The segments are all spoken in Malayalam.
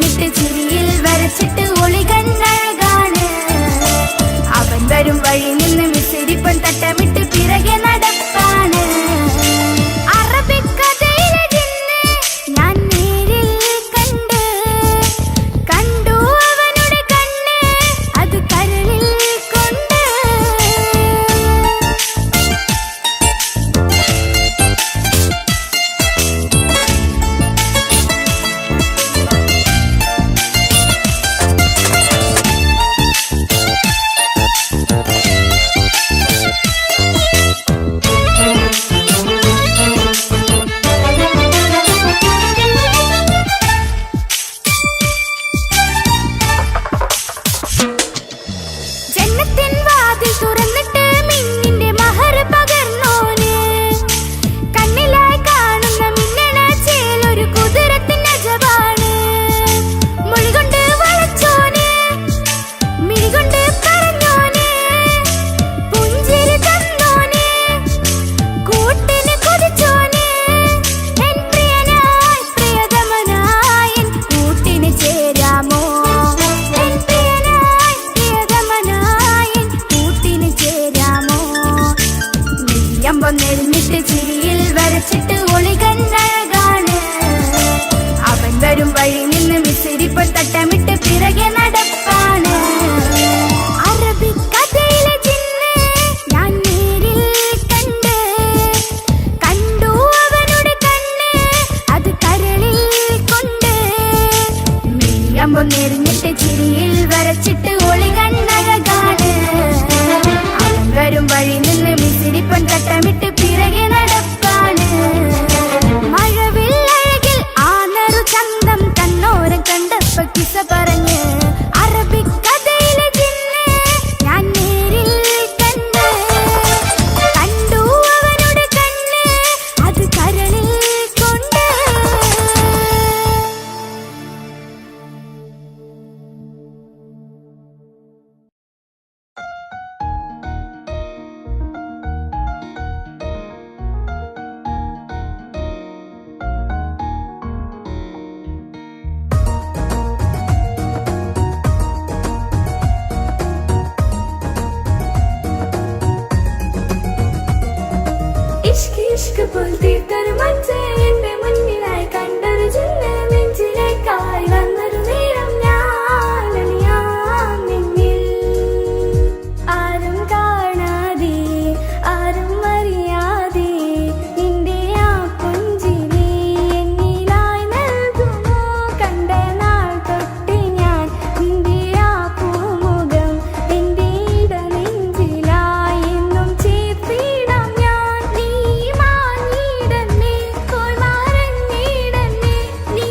നിന്നിട്ട് ചിരിയിൽ വരച്ചിട്ട് ഒളികണ്ണഴകാണ്. അവൻ വരും വഴി നിന്ന് മിസിരിപ്പൻ തട്ടമിട്ട് പിറകെ നടപ്പാണ്. അറബിക്കഥയിലെ ജിന്ന് ഞാൻ നേരിൽ കണ്ട് കണ്ടു അവനുടെ കണ്ണ് അത് കരളിൽ കൊണ്ട്. ജന്നത്തിൻ വാതിൽ തുറന്നിട്ട് മിന്നിന്റെ മഹർ പകർന്നോന്. കണ്ണിലായി കാണുന്ന മിന്നണ ചേലൊരു കുതിരത്തിൻ അജബാണ്. മൊഴികൊണ്ട് വളച്ചോന് മിഴികൊണ്ട് പറഞ്ഞോന് പുഞ്ചിരി തന്നോന് കൂട്ടിന് കൊതിച്ചോന്. എൻ പ്രിയനായി പ്രിയതമനായി എൻ കൂട്ടിന് ചേരാമോ? എൻ പ്രിയനായി പ്രിയതമനായി എൻ കൂട്ടിന് ചേരാമോ? നെയ്യമ്പം നെരിഞ്ഞിട്ട് ചിരിയിൽ വരച്ചിട്ട് ഒളികണ്ണഴകാണ്. അവൻ വരും വഴി നിന്ന് മിസിരിപ്പൻ തട്ടമിട്ട് പിറകെ നടപ്പാണ്. അറബിക്കഥയിലെ ജിന്ന് ഞാൻ നേരിൽ കണ്ട് കണ്ടു അവനുടെ കണ്ണ് അത് കരളിൽ കൊണ്ട്. നെയ്യമ്പം നെരിഞ്ഞിട്ട് ചിരിയിൽ വരച്ചിട്ട് ഒളികണ്ണഴകാണ്. അവൻ വരും വഴി നിന്ന് മിസിരിപ്പൻ തട്ടമിട്ട് പിറകെ നടപ്പാണ്. മഴവില്ലഴകിൽ ആ നറു ചന്തം കണ്ണോരം കണ്ടപ്പോ കിസ പറഞ്ഞ്. അറബിക്കഥയിലെ ജിന്ന് ഞാൻ നേരിൽ കണ്ട് കണ്ടു അവനുടെ കണ്ണ് അത് കരളിൽ കൊണ്ട്. ഇഷ്ക് ഇഷ്ക് പോൽ തീർത്തൊരു മഞ്ച് എന്റെ മുന്നിലായി കണ്ടൊരു ജിന്ന് നെഞ്ചിലേക്കായി വന്നൊരു നേരം ഞാൻ അണിയാം നിന്നിൽ. ആരും കാണാതെ ആരും അറിയാതെ നിന്റെ ആ പുഞ്ചിരി എന്നിലായി നൽകുമോ? കണ്ട നാൾ തൊട്ട് ഞാൻ നിന്റെ ആ പൂമുഖം എന്റെ ഇടനെഞ്ചിലായി എന്നും ചേർത്തിടാം ഞാൻ. നീ മാഞ്ഞിടന്നേ പോയി മറഞ്ഞിടന്നേ. നീ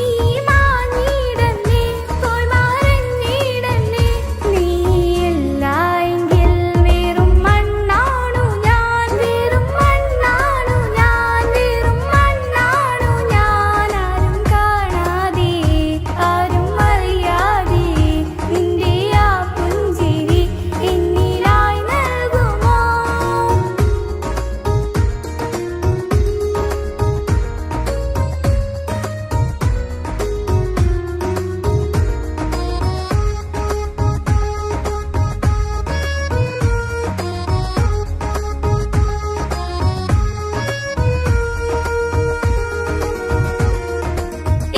മാഞ്ഞിടന്നേ പോയി മറഞ്ഞിടന്നേ. നീയില്ല എങ്കിൽ വെറും മണ്ണാണു ഞാൻ. വെറും മണ്ണാണു ഞാൻ. വെറും മണ്ണാണു ഞാൻ. ആരും കാണാതെ ആരും അറിയാതെ നിന്റെ ആ പുഞ്ചിരി എന്നിലായി നൽകുമോ?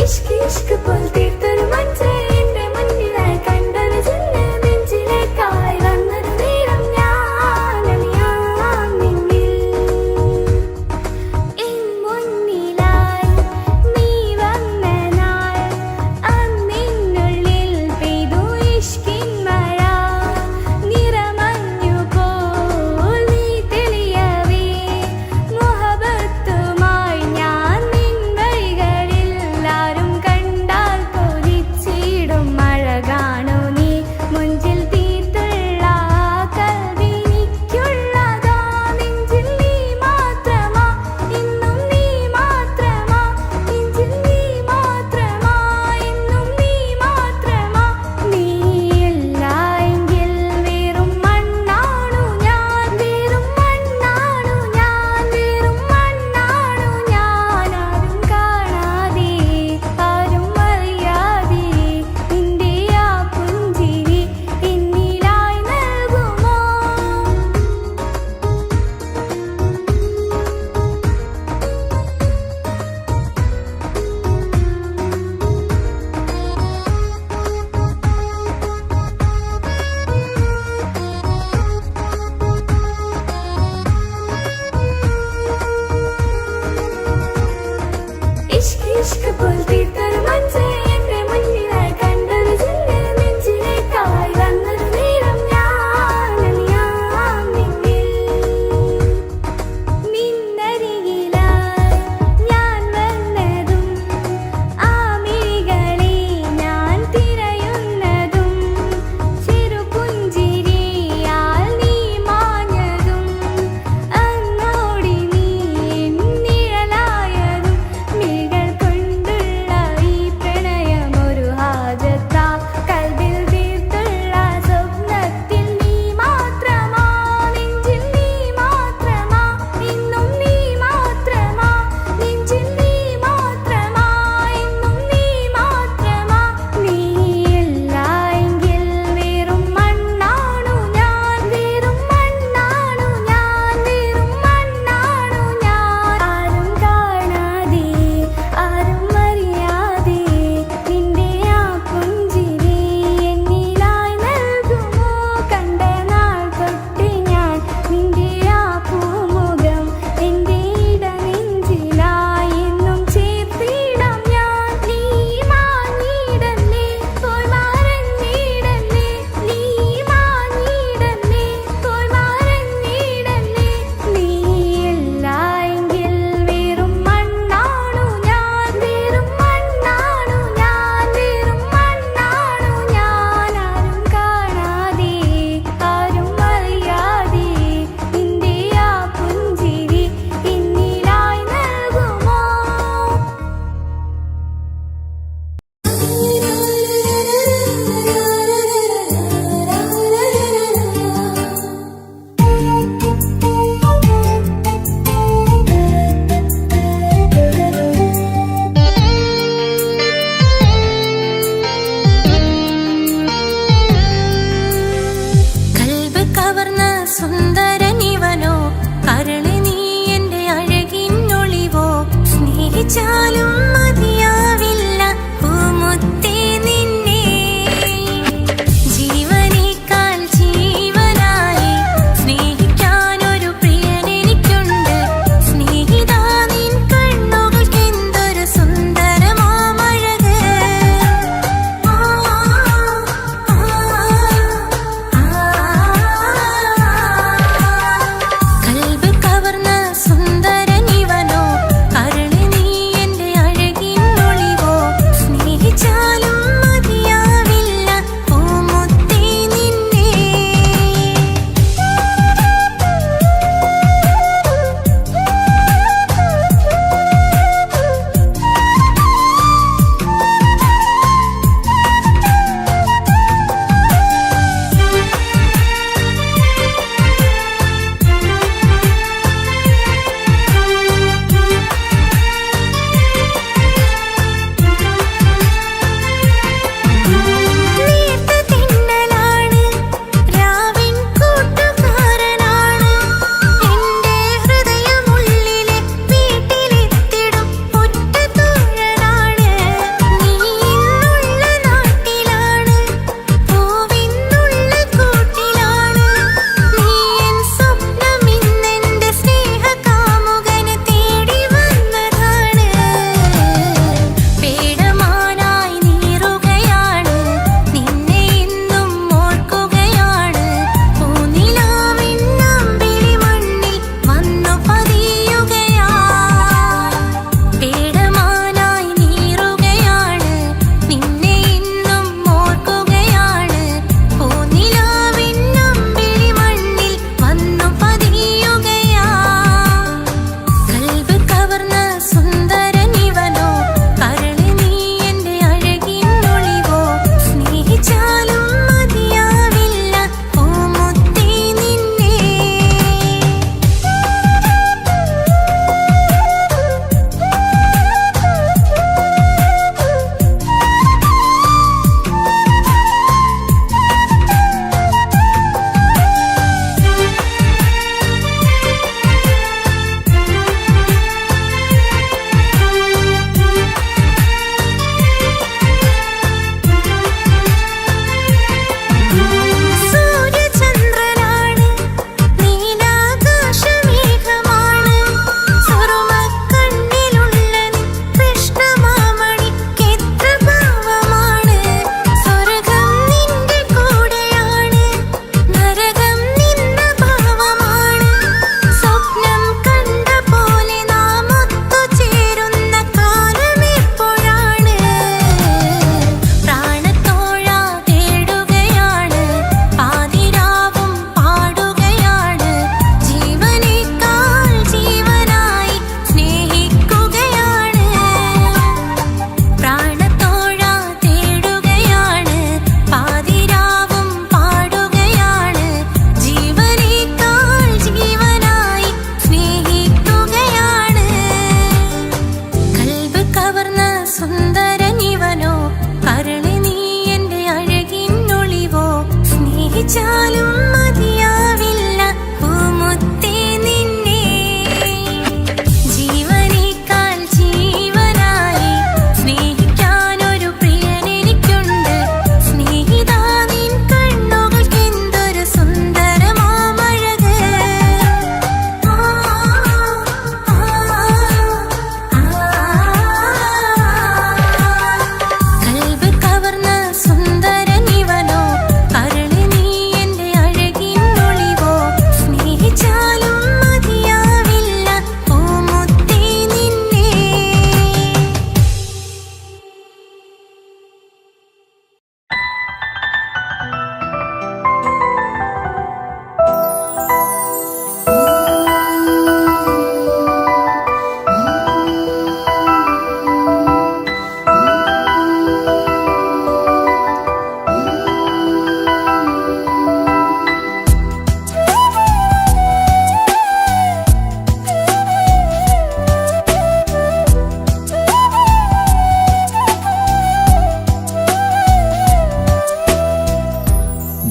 ഇഷ്ക് ഇഷ്ക് പോൽ തീർത്തൊരു മഞ്ച് എന്റെ മുന്നിലായി കണ്ടൊരു ജിന്ന് നെഞ്ചിലേക്കായി വന്നൊരു നേരം ഞാൻ അണിയാം നിന്നിൽ. എൻ മുന്നിലായി നീ വന്ന നാൾ അന്നിനുള്ളിൽ പെയ്തു ഇഷ്കിൻ മഴ. നിറമഞ്ഞു പോൽ നീ തെളിയവേ മുഹബത്തുമായി ഞാൻ നിൻ വഴികളിൽ. ആരും കണ്ടാൽ കൊതിച്ചിടും മഴ കാണൂ നീ മുഞ്ചിൽ തീർത്തുള്ള കൽവിനിക്കുള്ളതാ. നെഞ്ചിൽ നീ മാത്രമാ ഇന്നും നീ മാത്രമാ. നെഞ്ചിൽ നീ മാത്രമാ ഇന്നും നീ മാത്രമാ. നീയില്ല എങ്കിൽ വെറും മണ്ണാണു ഞാൻ. വെറും മണ്ണാണു ഞാൻ. വെറും മണ്ണാണു ഞാൻ. ആരും കാണാതെ ആരും അറിയാതെ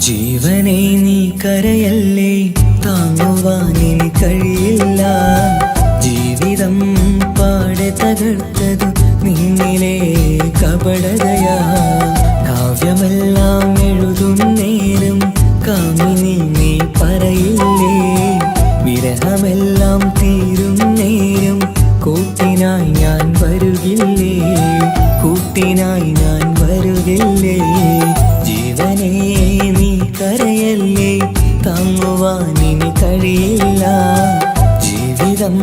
ജീവനെ നീ കരയല്ലേ, താങ്ങുവാനിനി കഴിയില്ല. ജീവിതം പാടെ തകർത്തതു നിന്നിലെ കപടതയാ. കാവ്യമെല്ലാം എഴുതുന്നേരം കാമിനി നീ പറയില്ലേ, വിരഹമെല്ലാം തീരും നേരം കൂട്ടിനായി ഞാൻ വരുകില്ലേ, കൂട്ടിനായി ഞാൻ വരുകില്ലേ. ജീവനെ നീ കരയല്ലേ, താങ്ങുവാനിനി കഴിയില്ല. ജീവിതം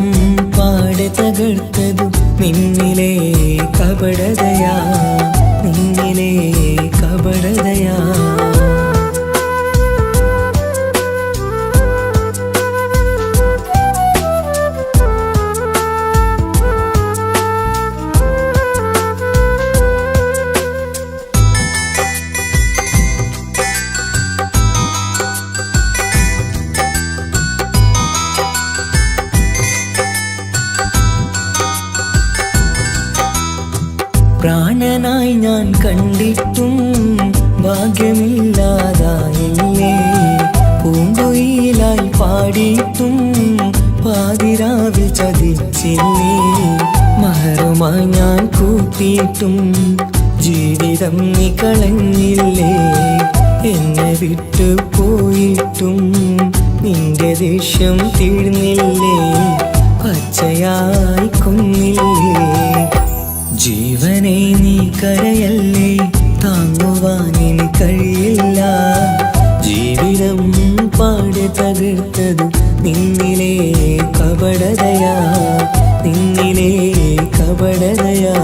പാടെ തകർത്തതു നിന്നിലെ കപടതയാ, നിന്നിലെ കപടതയാ. പ്രാണനായി ഞാൻ കണ്ടിട്ടും ഭാഗ്യമില്ലാതായില്ലേ, പൂങ്കുയിലായി പാടിയിട്ടും പാതിരാവിൽ ചതിച്ചില്ലേ. മഹറുമായി ഞാൻ കൂട്ടിയിട്ടും ജീവിതം നീ കളഞ്ഞില്ലേ, എന്നെ വിട്ടു പോയിട്ടും നിന്റെ ദേഷ്യം തീർന്നില്ലേ, പച്ചയായി കൊന്നില്ലേ. ജീവനെ നീ കരയല്ലേ, താങ്ങുവാനിനി കഴിയില്ല. ജീവിതം പാടെ തകർത്തതു നിന്നിലെ കപടതയാ, നിന്നിലെ കപടതയാ.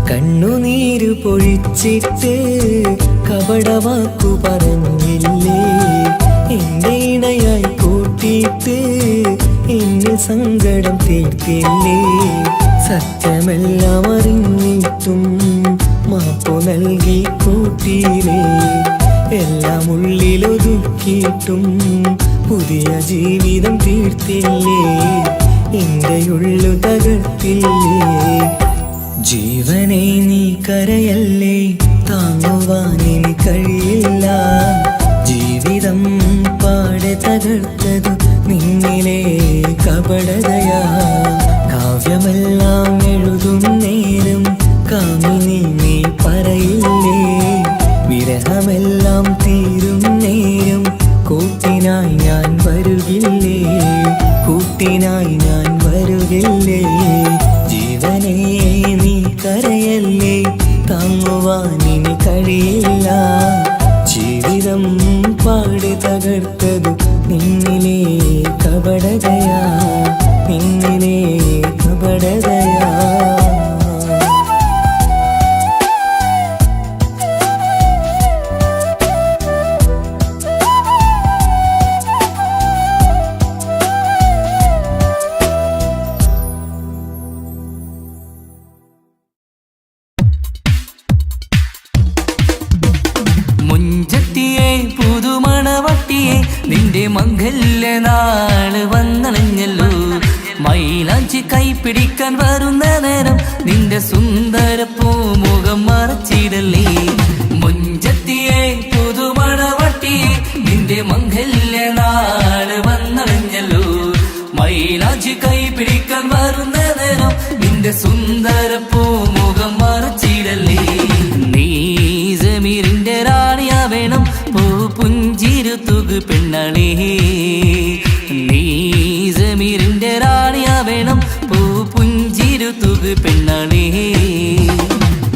കണ്ണുനീര് പൊഴിച്ചിട്ട് കപടവാക്കു പറഞ്ഞില്ലേ, എന്റെ ഇണയായി കൂട്ടിയിട്ട് എന്നെ സങ്കടം തീർത്തില്ലേ. സത്യമെല്ലാം അറിഞ്ഞിട്ടും മാപ്പു നൽകി കൂട്ടിയില്ലേ, എല്ലാം ഉള്ളിലൊതുക്കിയിട്ടും പുതിയ ജീവിതം തീർത്തില്ലേ, എന്റെ ഉള്ളു തകർത്തില്ലേ. ജീവനെ നീ കരയല്ലേ, താങ്ങുവാനിനി കഴിയില്ല. ജീവിതം പാടെ തകർത്തതു നിന്നിലെ കപടതയാ. കാവ്യമെല്ലാം എഴുതുന്നേരം കാമിനി നീ പറയില്ലേ, വിരഹമെല്ലാം തീരും നേരം കൂട്ടിനായി ഞാൻ വരുകില്ലേ, കൂട്ടിനായി ഞാൻ വരുകില്ലേ. ജീവനെ നീ കരയല്ലേ, താങ്ങുവാനിനി കഴിയില്ല. ജീവിതം പാടെ തകർത്തതു നിന്നിലെ കപടതയാ, നിന്നിലെ കപടതയാ. നിന്റെ മംഗല്യനാള് വന്നണഞ്ഞല്ലോ, മൈലാഞ്ചി കൈപിടിക്കാൻ വരുന്ന നേരം നിന്റെ സുന്ദര പൂമുഖം മറച്ചിടല്ലേ. മുഞ്ചത്തിയെ പുതുമണവട്ടിയെ നിന്റെ മംഗല്യനാള് വന്നണഞ്ഞല്ലോ, മൈലാഞ്ചി കൈപിടിക്കാൻ വരുന്ന നേരം നിന്റെ സുന്ദര പൂമുഖം മറച്ചിടല്ലേ. നീ ജമീറിന്റെ റാണിയാ വേണം, പുഞ്ചിരു തുകു പെണ്ണളേ. നീ ജമീറിന്റെ റാണിയാ വേണം, പുഞ്ചിരു തുകു പെണ്ണളേ.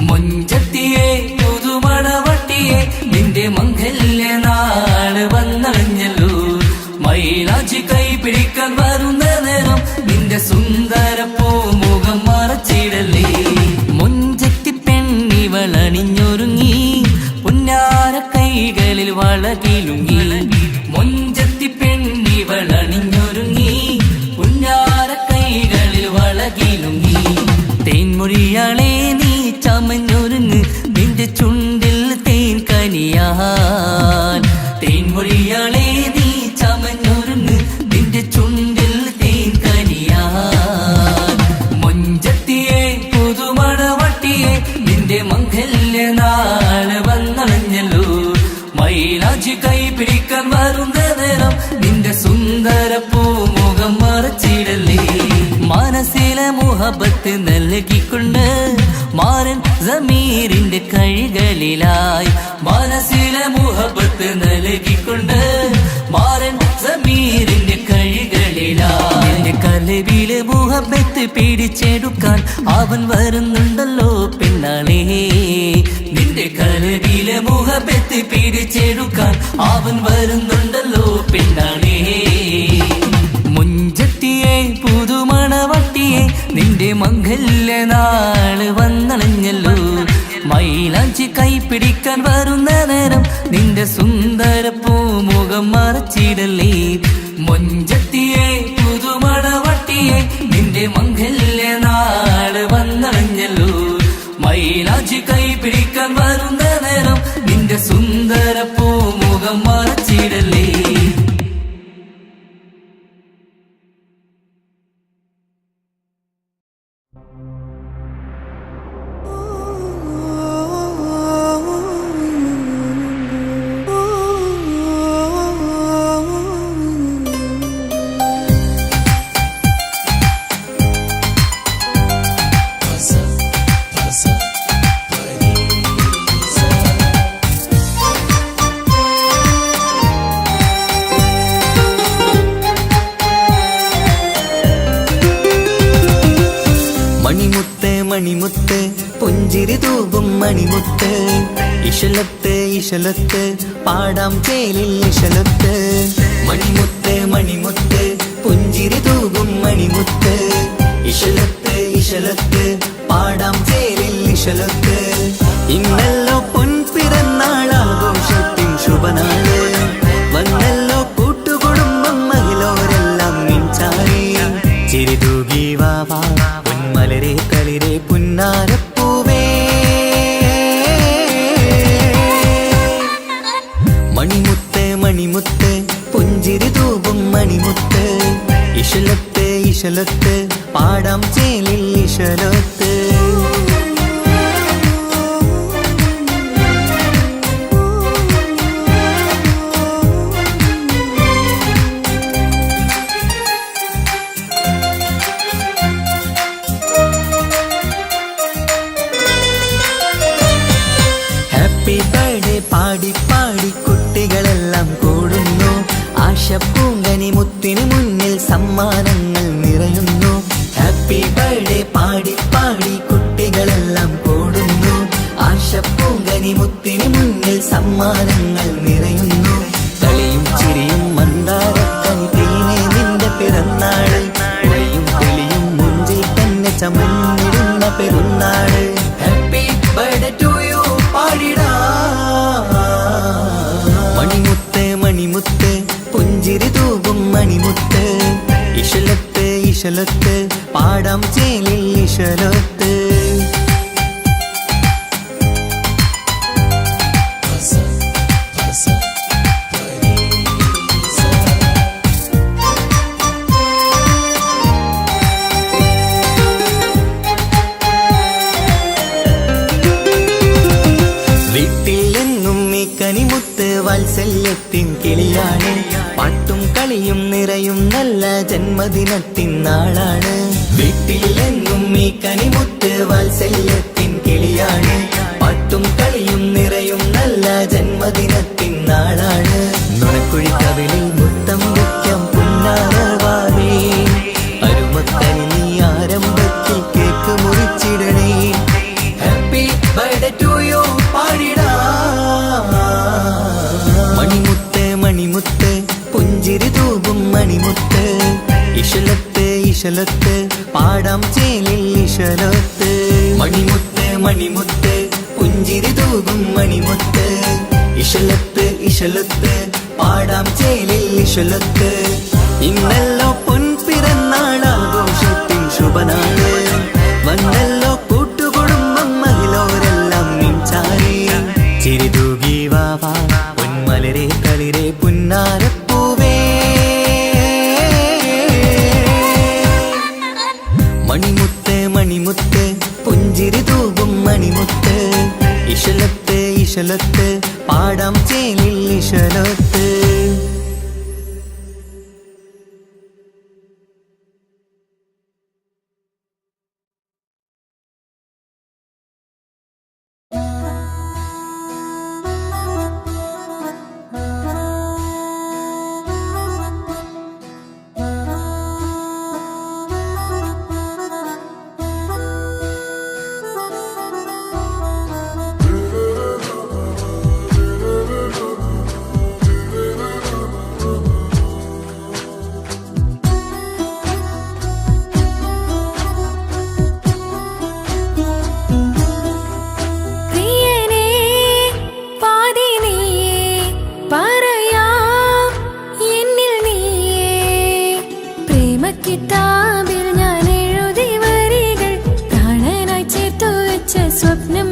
മുഞ്ചത്തിയെ പുതുമണവട്ടിയെ നിന്റെ മംഗല്യനാള് വന്നണഞ്ഞല്ലോ, മൈലാഞ്ചി കൈപിടിക്കാൻ വരുന്ന നേരം നിന്റെ സുന്ദര പൂമുഖം മറച്ചിടല്ലേ. മുഞ്ചത്തി പെണ്ണിവളണിഞ്ഞൊരുങ്ങി പുന്നാര കൈകളിൽ വളകിലുങ്ങി. മുഞ്ചത്തി പെണ്ണിവളണിഞ്ഞൊരുങ്ങി സുന്ദര പൂമുഖം മറച്ചിടല്ലേ. മനസ്സിലെ മുഹബത്ത് നൽകിക്കൊണ്ട് മാരൻ സമീറിന്റെ കൈകളിലായി. മനസ്സിലെ മുഹബത്ത് നൽകിക്കൊണ്ട് മാരൻ സമീറിന്റെ കൈകളിലായി. എന്റെ കലവിലെ മുഹബത്ത് പിടിച്ചെടുക്കാൻ അവൻ വരുന്നുണ്ടല്ലോ പെണ്ണാളേ. നിന്റെ കലവിലെ മുഹബത്ത് പിടിച്ചെടുക്കാൻ അവൻ വരുന്നുണ്ടല്ലോ പെണ്ണാളേ. മുഞ്ചത്തിയെ പുതുമണവട്ടിയെ നിന്റെ മംഗല്യ നാള് വന്നണഞ്ഞല്ലോ. മൈലാഞ്ചി കൈ പിടിക്കാൻ വരുന്ന നേരം നിന്റെ സുന്ദര പൂമുഖം മറച്ചിടല്ലേ. മുഞ്ചത്തിയെ പുതുമണവട്ടിയെ നിന്റെ മംഗല്യ നാള് വന്നണഞ്ഞല്ലോ. മൈലാഞ്ചി കൈ പിടിക്കാൻ വരുന്ന നേരം നിന്റെ സുന്ദര പൂമുഖം മറച്ചിടല്ലേ. മണിമുത്ത് മണിമുത്ത് പുഞ്ചിരി തൂകും മണിമുത്ത്. ഇശലത്ത് ഇശലത്ത് പാടാം ചേലിൽ ഇശലത്ത്. മണിമുത്ത് മണിമുത്ത് പുഞ്ചിരി തൂകും മണിമുത്ത്. ഇശലത്ത് ഇശലത്ത് പാടാം ചേലിൽ ഇശലത്ത്. ഇന്നല്ലോ പൊൻപിറന്നാളാഘോഷത്തിൻ ശുഭനാള്. വന്നല്ലോ കൂട്ടുകുടുംബം മഹിളോരെല്ലാം നിൻചാരി. ചിരി തൂകി വാവാ പൊന്മലരെ കളിരെ പുന്നാരപ്പൂവേ. മണിമുത്ത് മണിമുത്ത് പുഞ്ചിരി തൂകും മണിമുത്ത്. ഇശലത്ത് ഇശലത്ത് പാടാം ചേലിൽ ഇശലത്ത്. ഹാപ്പി ബർത്ത്ഡേ പാടി പാടി കുട്ടികളെല്ലാം കൂടുന്നു. ആശപ്പൂങ്കനി മുത്തിന് മുന്നിൽ സമ്മാനങ്ങൾ നിറയുന്നു. ഹാപ്പി ബർത്ത്ഡേ പാടി പാടി കുട്ടികളെല്ലാം കൂടുന്നു. ആശപ്പൂങ്കനി മുത്തിന് മുന്നിൽ സമ്മാനങ്ങൾ നിറയുന്നു. കളിയും ചിരിയും മന്ദാരക്കനി തേനെ നിന്റെ പിറന്നാള്. ഒളിയും തെളിയും മുഞ്ചിൽ തന്നെ ചമഞ്ഞിടുന്ന പെരുന്നാള്. ഹാപ്പി ബർത്ത്ഡേ ടു യു പാടിടാ. മണിമുത്ത് മണിമുത്ത് പുഞ്ചിരി തൂകും മണിമുത്ത്. ഇശലത്ത് ഇശലത്ത് പാടാം ചേലിൽ ഇശലത്ത്. വീട്ടിലെന്നും ഈ കനിമുത്ത് വാത്സല്യത്തിൻ കിളിയാണ്. പാട്ടും കളിയും നിറയും നല്ല ജന്മദിനത്തിൻ നാളാണ്. വീട്ടിലെന്നും ഈ കനിമുത്ത് വാത്സല്യത്തിൻ കിളിയാണ്. പാട്ടും കളിയും നിറയും നല്ല ജന്മദിനത്തിൻ നാളാണ്. നുണക്കുഴി കവിളിൽ മുത്തം വയ്ക്കാം പുന്നാരവാവേ. അരുമക്കനി നീ ആരംഭത്തിൽ കേക്ക് മുറിച്ചിടണേ. ഹാപ്പി ബർത്ത്ഡേ ടു യു പാടിടാ. മണിമുത്ത് മണിമുത്ത് പുഞ്ചിരി തൂകും മണിമുത്ത്. ഇശലത്ത് ഇശലത്ത് പാടാം ചേലിൽ ഇശലത്ത്. മണിമുത്ത് മണിമുത്ത് പുഞ്ചിരി തൂകും മണിമുത്ത്. ഇശലത്ത് ഇശലത്ത് പാടാം ചേലിൽ ഇശലത്ത്. ഇന്നല്ലോ പൊൻപിറന്നാളാഘോഷത്തിൻ ശുഭനാള്. വന്നല്ലോ കൂട്ടുകുടുംബം മഹിളോരെല്ലാം നിൻചാരി. ചിരി തൂകി വാവാ പൊന്മലരെ കളിരെ പുന്നാരപ്പൂവേ. മണിമുത്ത് മണിമുത്ത് പുഞ്ചിരി തൂകും മണിമുത്ത്. ഇശലത്ത് ഇശലത്ത് പാടാം ചേലിൽ ഇശലത്ത്. കിതാബിൽ ഞാൻ എഴുതി വരികൾ പ്രാണനായി ചേർത്തു വെച്ച സ്വപ്നം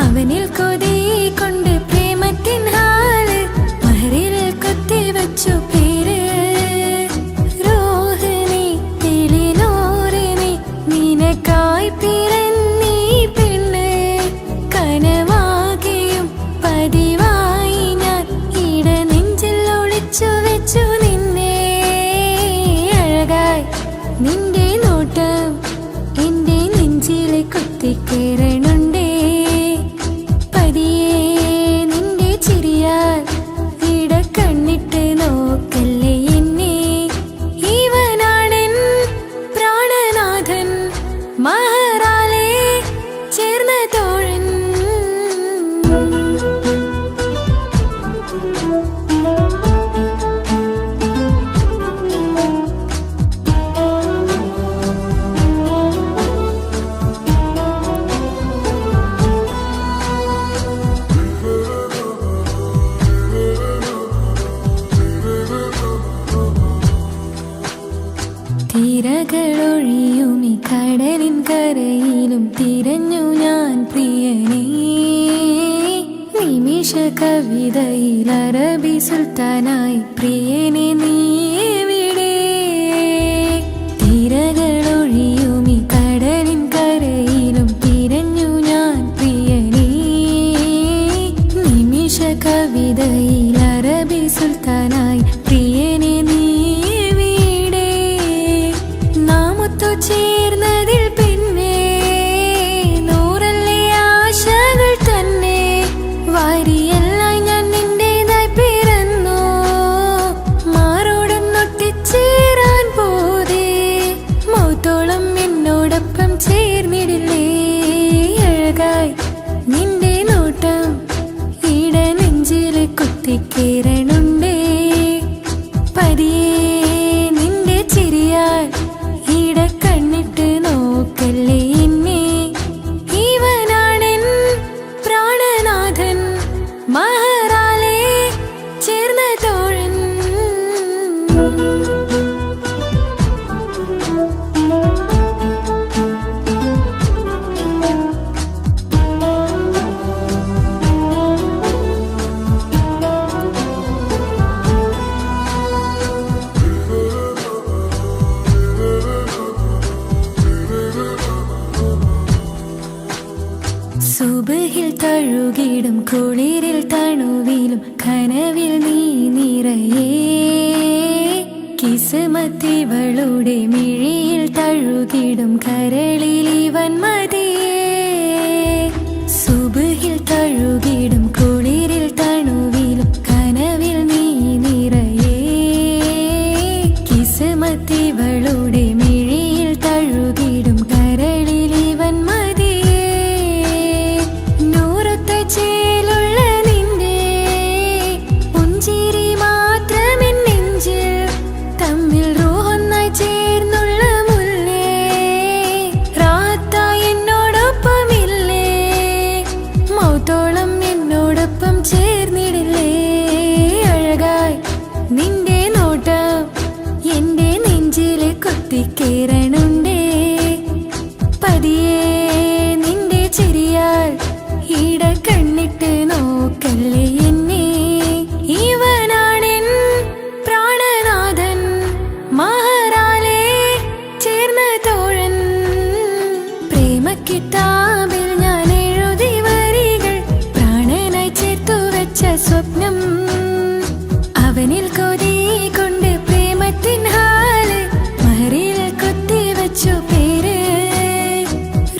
അവനിൽ കൊതി കൊണ്ട് പ്രേമത്തിൻ ഹാല് മഹറിൽ കൊത്തി വച്ചു പേര് റോഹിണി തെളിനൂറിനി നിനക്കായി പിറന്നീ പെണ്ണ് കനവാകെയും പതിവായി ഞാൻ ഇട നെഞ്ചിൽ ഒളിച്ചു വെച്ചു നിന്നെ അഴകായി നിന്റെ നോട്ടം എന്റെ നെഞ്ചിലെ കുത്തിക്കേറണുണ്ടേ പതിയെ നിന്റെ ചിരിയാൽ ഇട കണ്ണിട്ട് നോക്കല്ലേ എന്നെ ഇവനാണെൻ പ്രാണനാഥൻ മഹറാലെ ചേർന്ന തോഴൻ തിരകളൊഴിയും ഈ കടലിൻ കരയിലും തിരഞ്ഞു ഞാൻ പ്രിയനേ നിമിഷ കവിതയിൽ അറബി സുൽത്താനായി പ്രിയനെ നീ എവിടെ തിരകളൊഴിയും ഈ കടലിൻ കരയിലും തിരഞ്ഞു ഞാൻ പ്രിയനേ നിമിഷ കവിതയിൽ അറബി സുൽത്താനായി പ്രിയനെ നീ ചേർന്നതിൽ പിന്നെ നൂറല്ലേ ആശകൾ തന്നെ വാരിയെല്ലാം ഞാൻ നിന്റേതായി പിറന്നു മാറോടൊന്നൊട്ടിച്ചേരാൻ പോതേ മൗത്തോളം എന്നോടൊപ്പം ചേർന്നിടില്ലേ അഴകായി നിന്റെ നോട്ടം ഇട നെഞ്ചില് കുത്തിക്കേറണുണ്ടേ പതിയെ നിന്റെ ചിരിയാൽ ഇട കണ്ണിട്ട് നോക്കല്ലേ എന്നെ ഇവനാണെൻ പ്രാണനാഥൻ മഹറാലെ ചേർന്ന തോഴൻ സുബഹിൽ തഴുകിടും കുളിരിൽ തണുവിലും കനവിൽ നീ നിറയേ കിസ്മത്തിവളുടെ മിഴിയിൽ തഴുകിടും കരളിൽ ഇവൻ മതിയേ സുബഹിൽ തഴുകിടും കുളിരിൽ തണുവിലും കനവിൽ നീ നിറയേ കിസ്മത്തിവളുടെ മിഴിയിൽ തഴുകിടും കരളിൽ ഇവൻ മതിയേ ചേലുള്ള നിന്റെ പുഞ്ചിരി മാത്രമെൻ നെഞ്ചിൽ തമ്മിൽ റൂഹൊന്നായി ചേർന്നുള്ള മുല്ലേ റാത്തായി എന്നോടൊപ്പമില്ലേ മൗത്തോളം എന്നോടൊപ്പം ചേർന്നിടില്ലേ അഴകായി നിന്റെ നോട്ടം എന്റെ നെഞ്ചിലെ കുത്തിക്കേറണുണ്ടേ പതിയെ നിന്റെ ചിരിയാൽ ഇട കണ്ണിട്ട് നോക്കല്ലേ എന്നെ ഇവനാണെൻ പ്രാണനാഥൻ മഹറാലെ ചേർന്ന തോഴൻ പ്രേമ കിതാബിൽ ഞാൻ എഴുതി വരികൾ പ്രാണനായി ചേർത്തു വെച്ച സ്വപ്നം അവനിൽ കൊതി കൊണ്ട് പ്രേമത്തിൻ ഹാല് മഹറിൽ കൊത്തി വച്ചു പേര്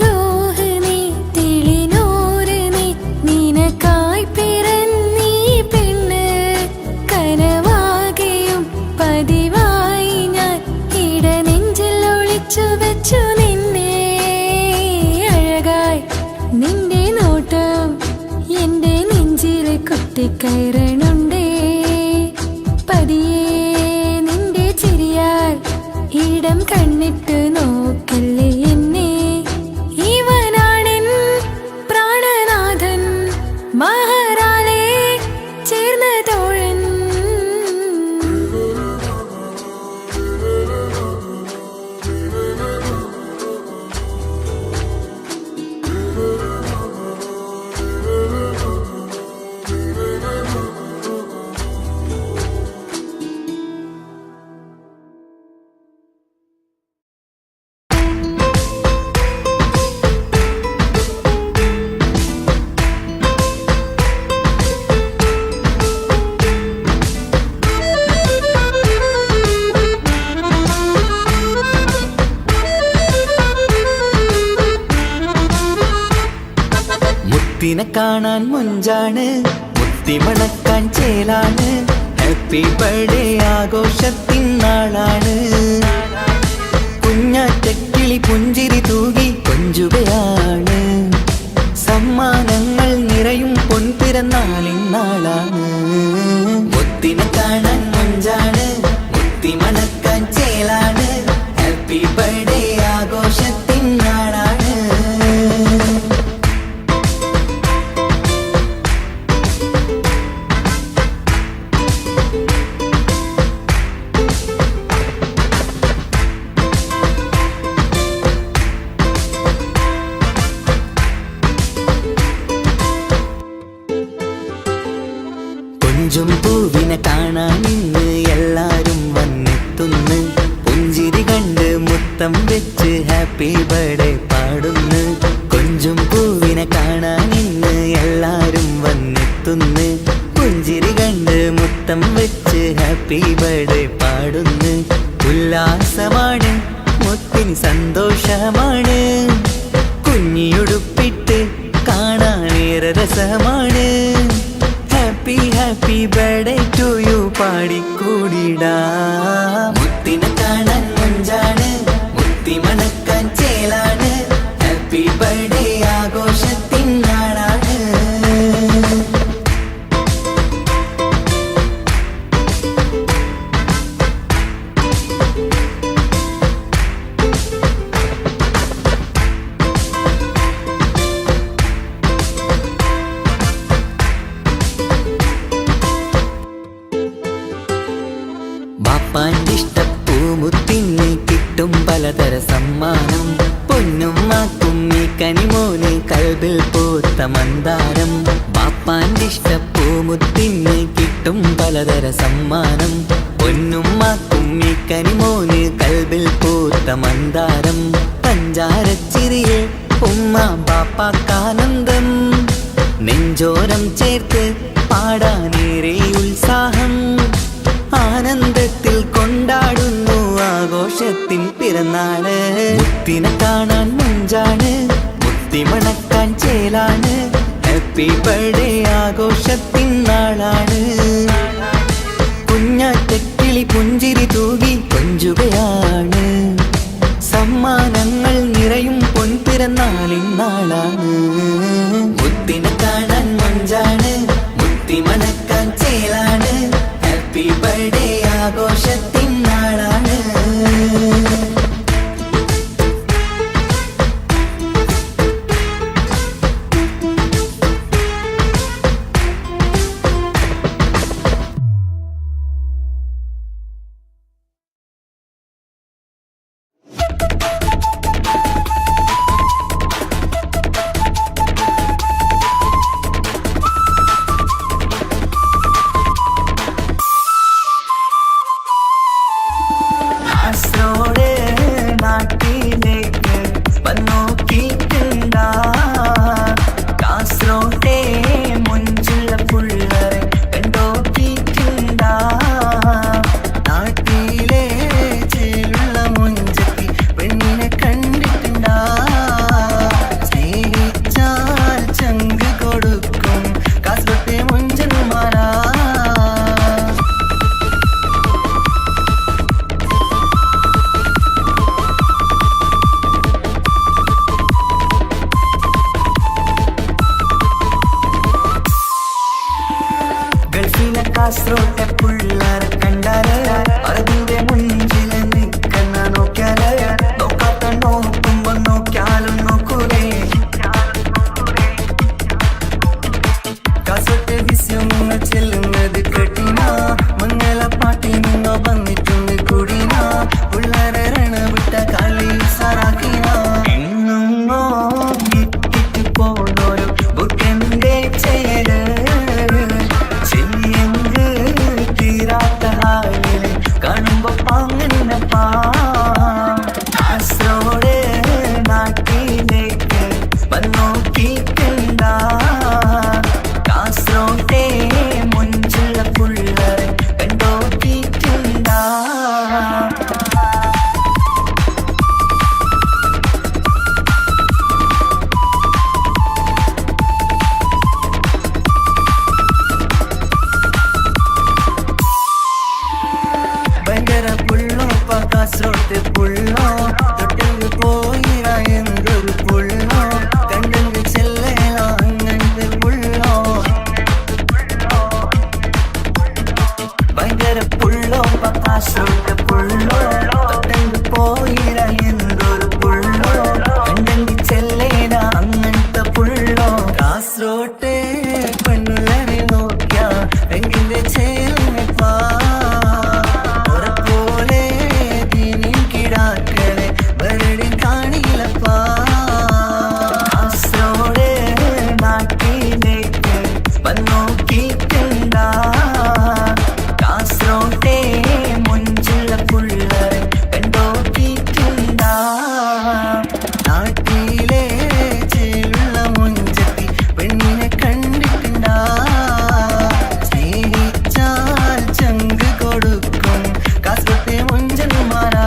റോഹിണി തെളിനൂറിനി നിനക്കായി പിറന്നീ പെണ്ണ് കനവാകെയും പതിവായി ഞാൻ ഇട നെഞ്ചിൽ ഒളിച്ചു വെച്ചു നിന്നെ അഴകായി നിന്റെ നോട്ടം എന്റെ നെഞ്ചിലെ കുത്തിക്കയറണുണ്ടേ പതിയെ നിന്റെ ചിരിയാൽ ഇടം കണ്ണിട്ട് നോക്കല്ലേ എന്നെ ഇവനാണെൻ പ്രാണനാഥൻ മഹറാലെ ചേർന്ന തോഴൻ മുത്തിനെ കാണാൻ മുഞ്ചാണ്, മുത്തിമണക്കാൻ ചേലാണ്. Happy birthday ആഘോഷത്തിൻ നാളാണ്. കുഞ്ഞാറ്റക്കിളി പുഞ്ചിരി തൂകി കൊഞ്ചുകയാണ്. സമ്മാനങ്ങൾ നിറയും പൊൻപിറന്നാളിൻ നാളാണ്. മുത്തിനെ കാണാൻ മുഞ്ചാണ്, മുത്തിമണക്കാൻ ചേലാണ്. Happy birthday ആഘോഷത്തിൻ നാളാണ്. കൊഞ്ചും പൂവിനെ കാണാൻ ഇന്ന് എല്ലാരും വന്നെത്തുന്നു. പുഞ്ചിരി കണ്ട് മുത്തം വെച്ച് ഹാപ്പി ബർത്ത്ഡേ പാടുന്നു. കൊഞ്ചും പൂവിനെ കാണാൻ ഇന്ന് എല്ലാരും വന്നെത്തുന്നു. പുഞ്ചിരി കണ്ട് മുത്തം വെച്ച് ഹാപ്പി ബർത്ത്ഡേ പാടുന്നു. ഉല്ലാസമാണ്, മുത്തിന് സന്തോഷമാണ്. കുഞ്ഞിയുടുപ്പിട്ട് കാണാനേറെ രസമാണ്. Happy happy birthday to you പാടിക്കൂടിടാ. മുത്തിനെ കാണാൻ മുഞ്ചാണ്, മുത്തി മണക്കാൻ ചേലാണ്. Happy birthday ആഘോഷത്തിൻ നാളാണ്. ബാപ്പാന്റെ ഇഷ്ടപ്പൂമുത്തിന് കിട്ടും പലതര സമ്മാനം. പൊന്നും മാക്കും ഈ കനിമോന് കൽബിൽ പൂത്ത മന്ദാരം. ബാപ്പാന്റെ ഇഷ്ടപ്പൂമുത്തിന് കിട്ടും പലതര സമ്മാനം. പൊന്നും മാക്കും ഈ കനിമോന് കൽബിൽ പൂത്ത മന്ദാരം. പഞ്ചാരച്ചിരിയെ ഉമ്മ ബാപ്പാക്കാനന്ദം. നെഞ്ചോരം ചേർത്ത് പാടാനേറെ ഉത്സാഹം. ആനന്ദത്തിൽ കൊണ്ടാടുന്നു ആഘോഷത്തിൻ പിറന്നാള്. മുത്തിനെ കാണാൻ മുഞ്ചാണ്, മുത്തി മണക്കാൻ ചേലാണ്. Happy birthday ആഘോഷത്തിൻ നാളാണ്. കുഞ്ഞാറ്റക്കിളി പുഞ്ചിരി തൂകി കൊഞ്ചുകയാണ്. സമ്മാനങ്ങൾ നിറയും പൊൻപിറന്നാളിൻ നാളാണ്. മുത്തിനെ കാണാൻ മുഞ്ചാണ്, മുത്തി മണക്കാൻ ചേലാണ്. Happy birthday ആഘോഷത്തിൻ നാളാണ്. കാസർഗോട്ട് പുള്ളോ തൊട്ടെങ്കിൽ പോയിര എന്തൊരു പുള്ളോ കണ്ടെങ്കിൽ ചെല്ലലോ അങ്ങനത്തെ പുള്ളോ ഭയങ്കര പുള്ളോ കാസർഗോട്ട് പുള്ളോ തൊട്ടെങ്കിൽ പോയിര എന്തൊരു പുള്ളോ കണ്ടെങ്കിൽ ചെല്ലേന അങ്ങനത്തെ പുള്ളോ കാസർഗോട്ടെ പെണ്ണുള്ളവരെ നോക്കിയ എങ്കിന്റെ ചേർന്നിപ്പാ പോലെ ദീനിൻ കിടാക്കളെ വരടി കാണില്ലപ്പാ കാസർഗോഡ് നാട്ടിലേക്ക് വന്നോക്കിട്ടുണ്ടാ കാസർഗോട്ടെ മുഞ്ചുള്ള പുള്ളരെ കണ്ടോക്കിട്ടുണ്ടാ നാട്ടിലെ ചേലുള്ള മുഞ്ചത്തി പെണ്ണിനെ കണ്ടിട്ടുണ്ടാ സ്നേഹിച്ചാൽ ചങ്ക് കൊടുക്കും കാസർഗോട്ടെ മുഞ്ചന്മാരാ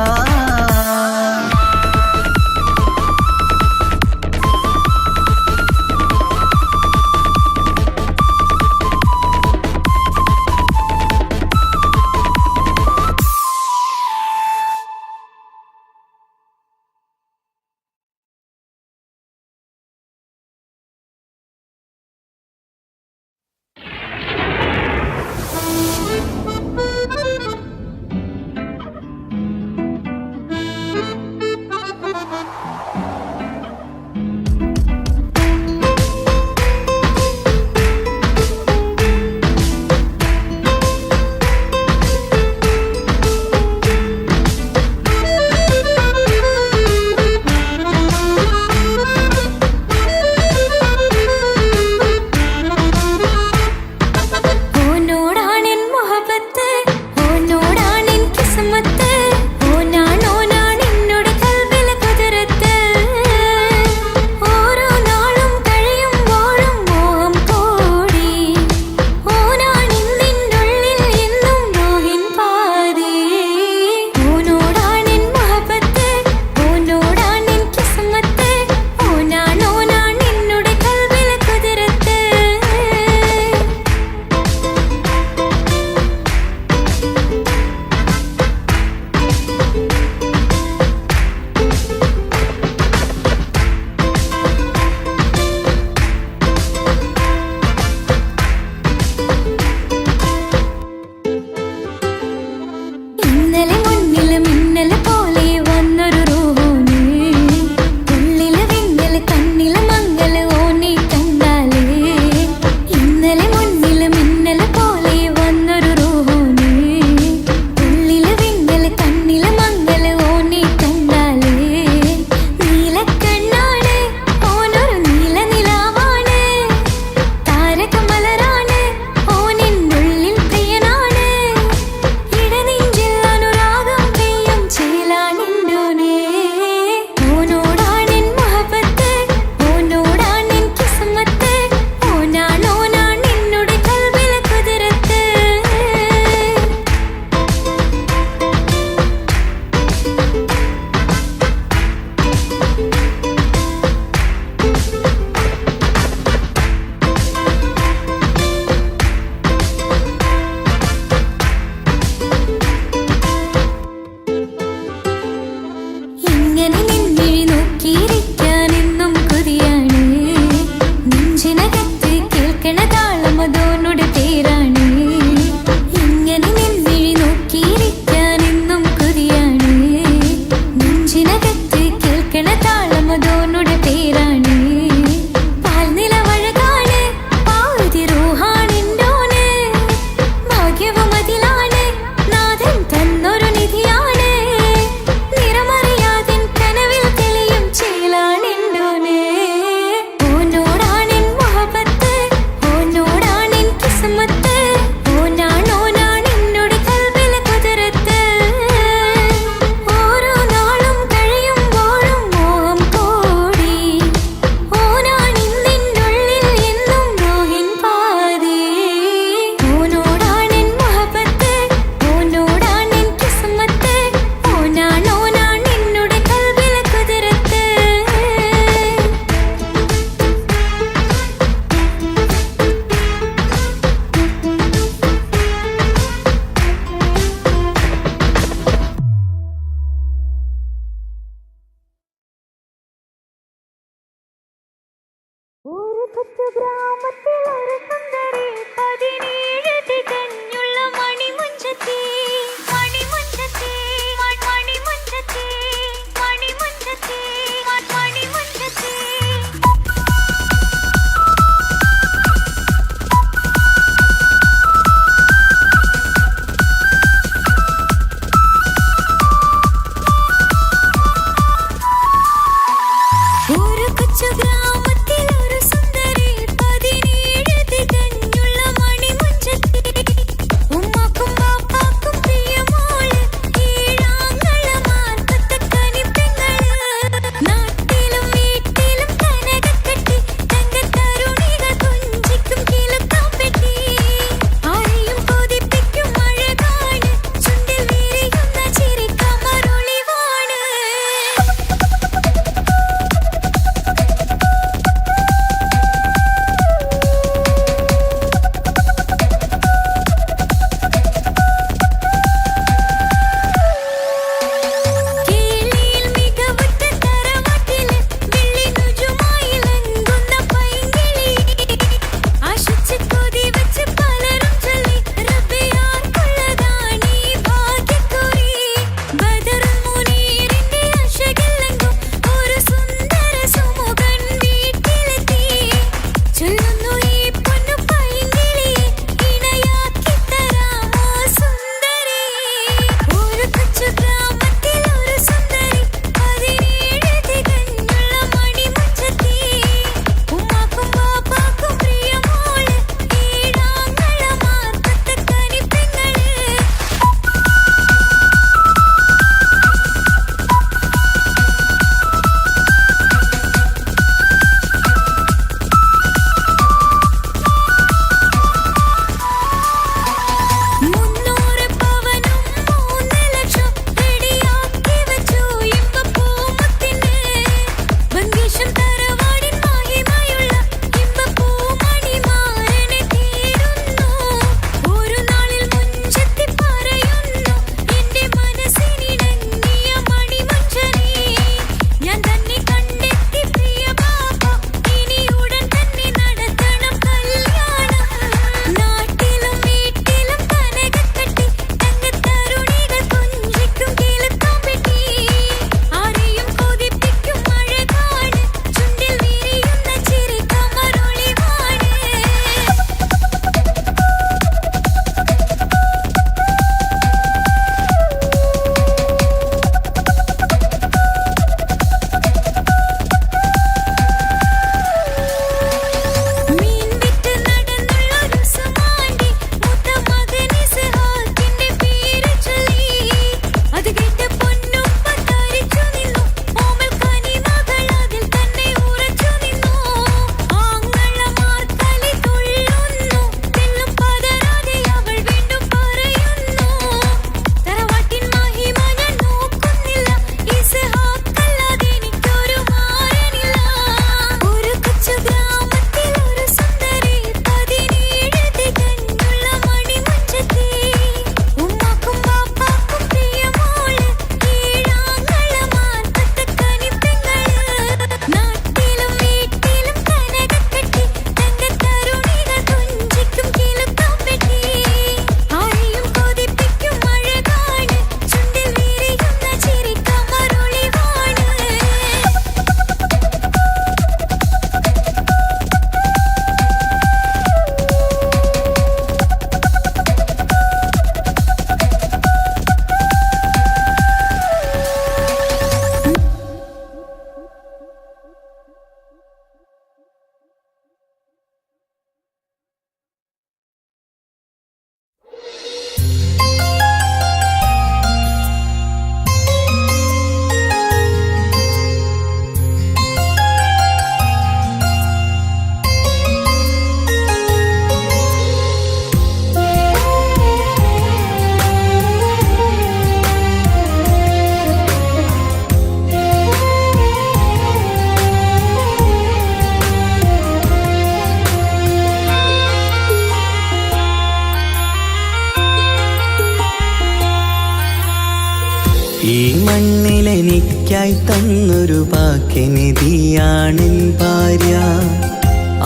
ഈ മണ്ണിലെനിക്കായി തന്നൊരു ഭാഗ്യനിധിയാണെൻ ഭാര്യ.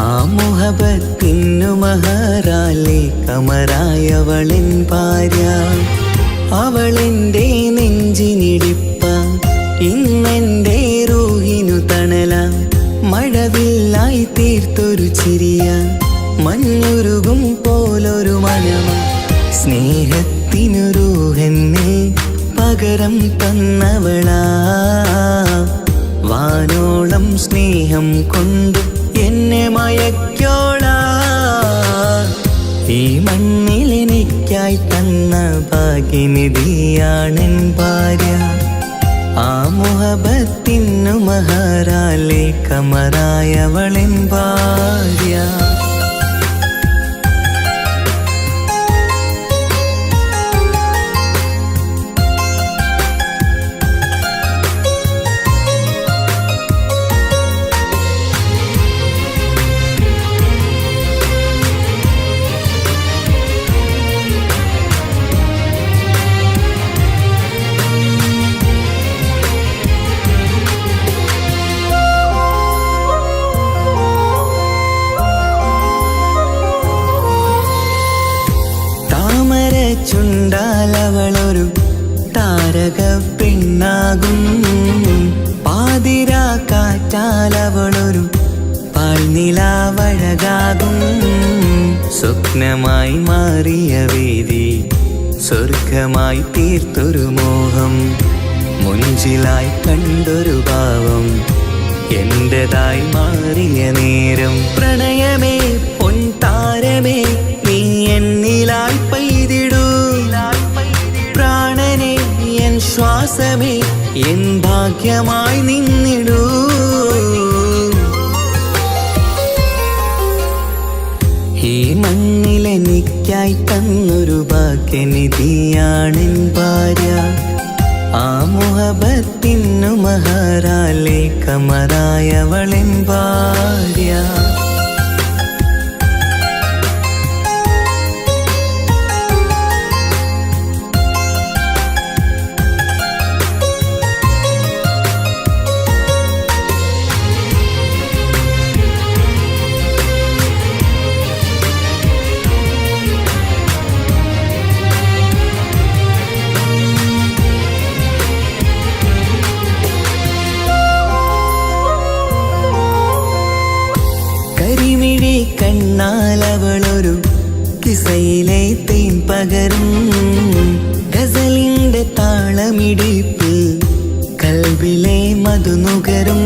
ആ മുഹബത്തിനു മഹറാലെ കമറായവളെൻ ഭാര്യ. അവളെൻ്റെ നെഞ്ചിനിടിപ്പ, ഇന്നെൻ്റെ റൂഹിനു തണല. മഴവില്ലായി തീർത്തൊരു ചിരിയ, മഞ്ഞുരുകും പോലൊരു മനമ. സ്നേഹത്തിനു റൂഹെന്നെ പകരം തന്നവളാ. വാനോളം സ്നേഹം കൊണ്ട് എന്നെ മയക്കോളാ. ഈ മണ്ണിലെനിക്കായി തന്ന ഭാഗ്യനിധിയാണെൻ ഭാര്യ. ആ മുഹബത്തിനു മഹറാലെ കമറായവളെൻ ഭാര്യ. ചുണ്ടാലവളൊരു താരക പെണ്ണാകും. പാതിരാ കാറ്റാലവളൊരു പാൽനിലാവഴകാകും. സ്വപ്നമായി മാറിയ വേദി സ്വർഗമായി തീർത്തൊരു മോഹം. മുഞ്ചിലായി കണ്ടൊരു ഭാവം എന്റേതായി മാറിയ നേരം. പ്രണയമേ പൊൻതാരമേ നീ എന്നിലായി പെയ്തിടൂ. പ്രാണനെ എൻ ശ്വാസമേ എൻ ഭാഗ്യമായി നിന്നിടൂ. ഈ മണ്ണിലെനിക്കായി തന്നൊരു ഭാഗ്യനിധിയാണെൻ ഭാര്യ. ആ മുഹബത്തിനു മഹറാലെ കമറായവളെൻ ഭാര്യ. കണ്ണാലവളൊരു കിസയിലെ തേൻ പകരും. ഗസലിന്റെ താളമിടിപ്പിൽ കൽബിലെ മധുനുകരും.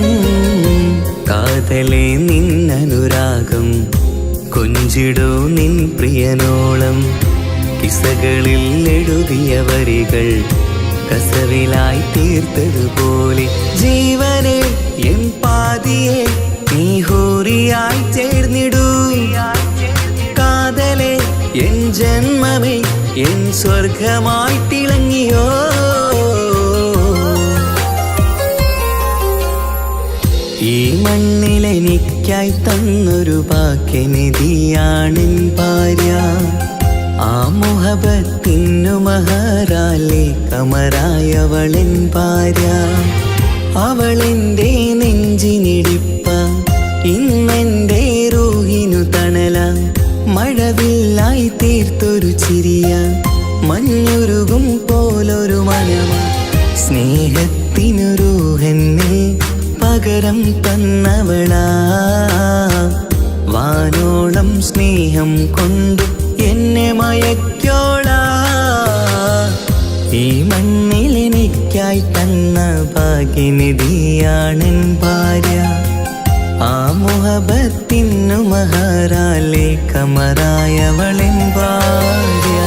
കാതലെ നിന്നനുരാഗം കൊഞ്ചിടൂ നിൻ പ്രിയനോളം. കിസകളിൽ എഴുതിയ വരികൾ കസവിലായി തീർത്തതുപോലെ. ജീവനെ എൻ പാതിയെ നീ ഹൂറിയായി ചേർന്നിടൂ. കാതലെ എൻ ജന്മമേ എൻ സ്വർഗമായി തിളങ്ങിയോ. ഈ മണ്ണിലെനിക്കായി തന്നൊരു ഭാഗ്യനിധിയാണെൻ ഭാര്യ. ആ മുഹബത്തിനു മഹറാലെ കമറായവളെൻ ഭാര്യ. അവളെൻ്റെ നെഞ്ചിനിടിപ്പ, ഇന്നെൻ്റെ റൂഹിനു തണല. മഴവില്ലായി തീർത്തൊരു ചിരിയ, മഞ്ഞുരുകും പോലൊരു മനമ. സ്നേഹത്തിനു റൂഹെന്നെ പകരം തന്നവളാ. വാനോളം സ്നേഹം കൊണ്ട് എന്നെ മയക്കോളാ. ഈ മണ്ണിലെനിക്കായി തന്ന ഭാഗ്യനിധിയാണെൻ ഭാര്യ. ആ മുഹബത്തിനു മഹറാലെ കമറായവളെൻ ഭാര്യ.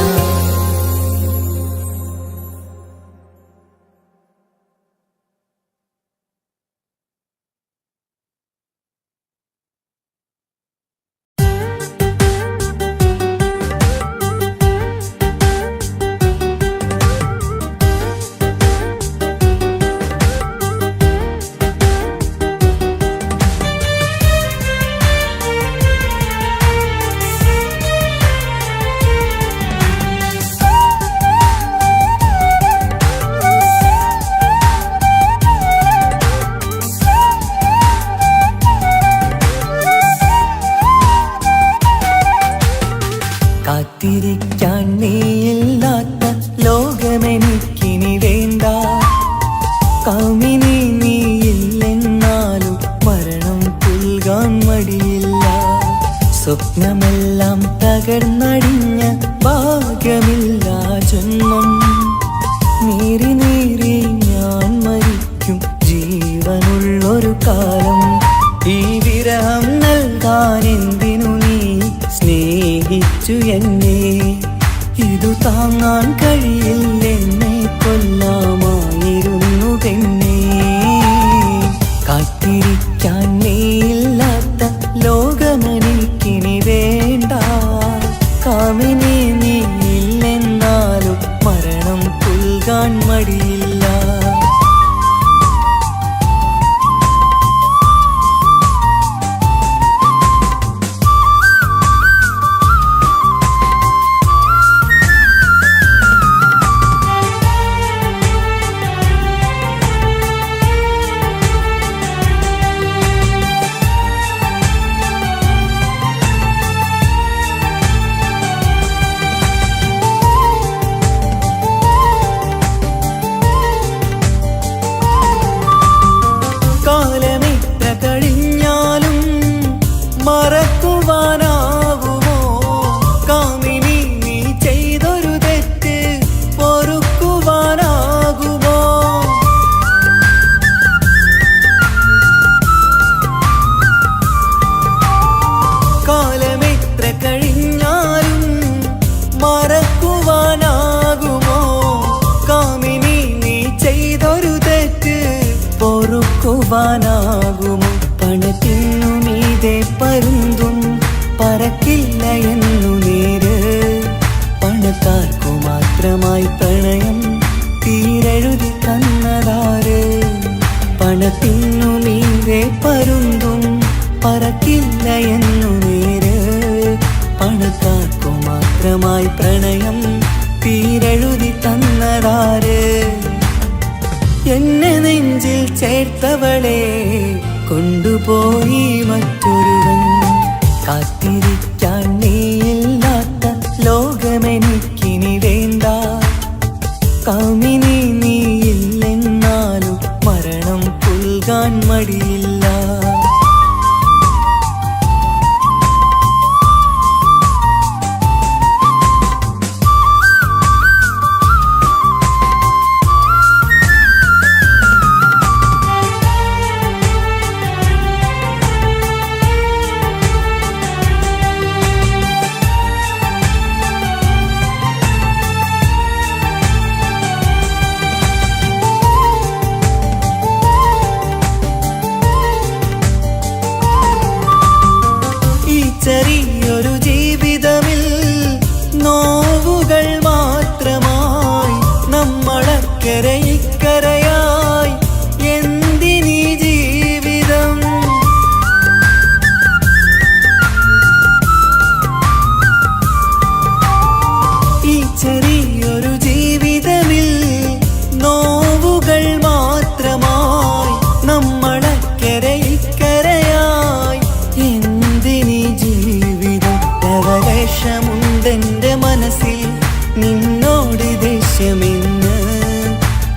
സ്വപ്നമെല്ലാം തകർന്നടിഞ്ഞ ഭാഗ്യമില്ല ജന്മം. നീറി നീറി ഞാൻ മരിക്കും ജീവനുള്ളൊരു കാലം. ഈ വിരഹം നൽകാൻ എന്തിനു നീ സ്നേഹിച്ചു എന്നെ? ഇതു താങ്ങാൻ കഴിയില്ലെന്നെ കൊല്ലാമായിരുന്നു പെണ്ണേ. കാത്തിരിക്കാൻ നീയില്ലാത്ത ലോകമെനിക്കിനി വേണ്ട. കാമിനി നീയില്ലെന്നാലും മരണം പുൽകാൻ മടിയില്ല. ാകുമോ? പണത്തിനു മീതെ പരുന്തും പറക്കില്ല എന്നു നേര്. പണക്കാർക്കു മാത്രമായി പ്രണയം തീരെഴുതി തന്നതാര്? പണത്തിനു മീതെ പരുന്തും പറക്കില്ല എന്നു നേര്. പണക്കാർക്കു മാത്രമായി പ്രണയം തീരെഴുതി തന്നതാര്? എന്നെ നെഞ്ചിൽ ചേർത്തവളെ കൊണ്ടുപോയി മറ്റൊരുവൻ. കാത്തിരിക്കാൻ നീയില്ലാത്ത ലോകമെനിക്കിനി വേണ്ട. കാമിനി നീയില്ലെന്നാലും മരണം പുൽകാൻ മടിയില്ല. ചെറിയൊരു ജീവിതമിൽ നോവുകൾ മാത്രമായി നമ്മളക്കരെ ഇക്കരയായി എന്തിനീ ജീവിതം? ഈ ചെറിയൊരു ജീവിതമിൽ നോവുകൾ മാത്രമായി നമ്മളക്കരെ ഇക്കരയായി എന്തിനീ ജീവിതം? ലവലേശമുണ്ടെന്റെ മനസ്സിൽ നിന്നോട് ദേഷ്യമെന്ന്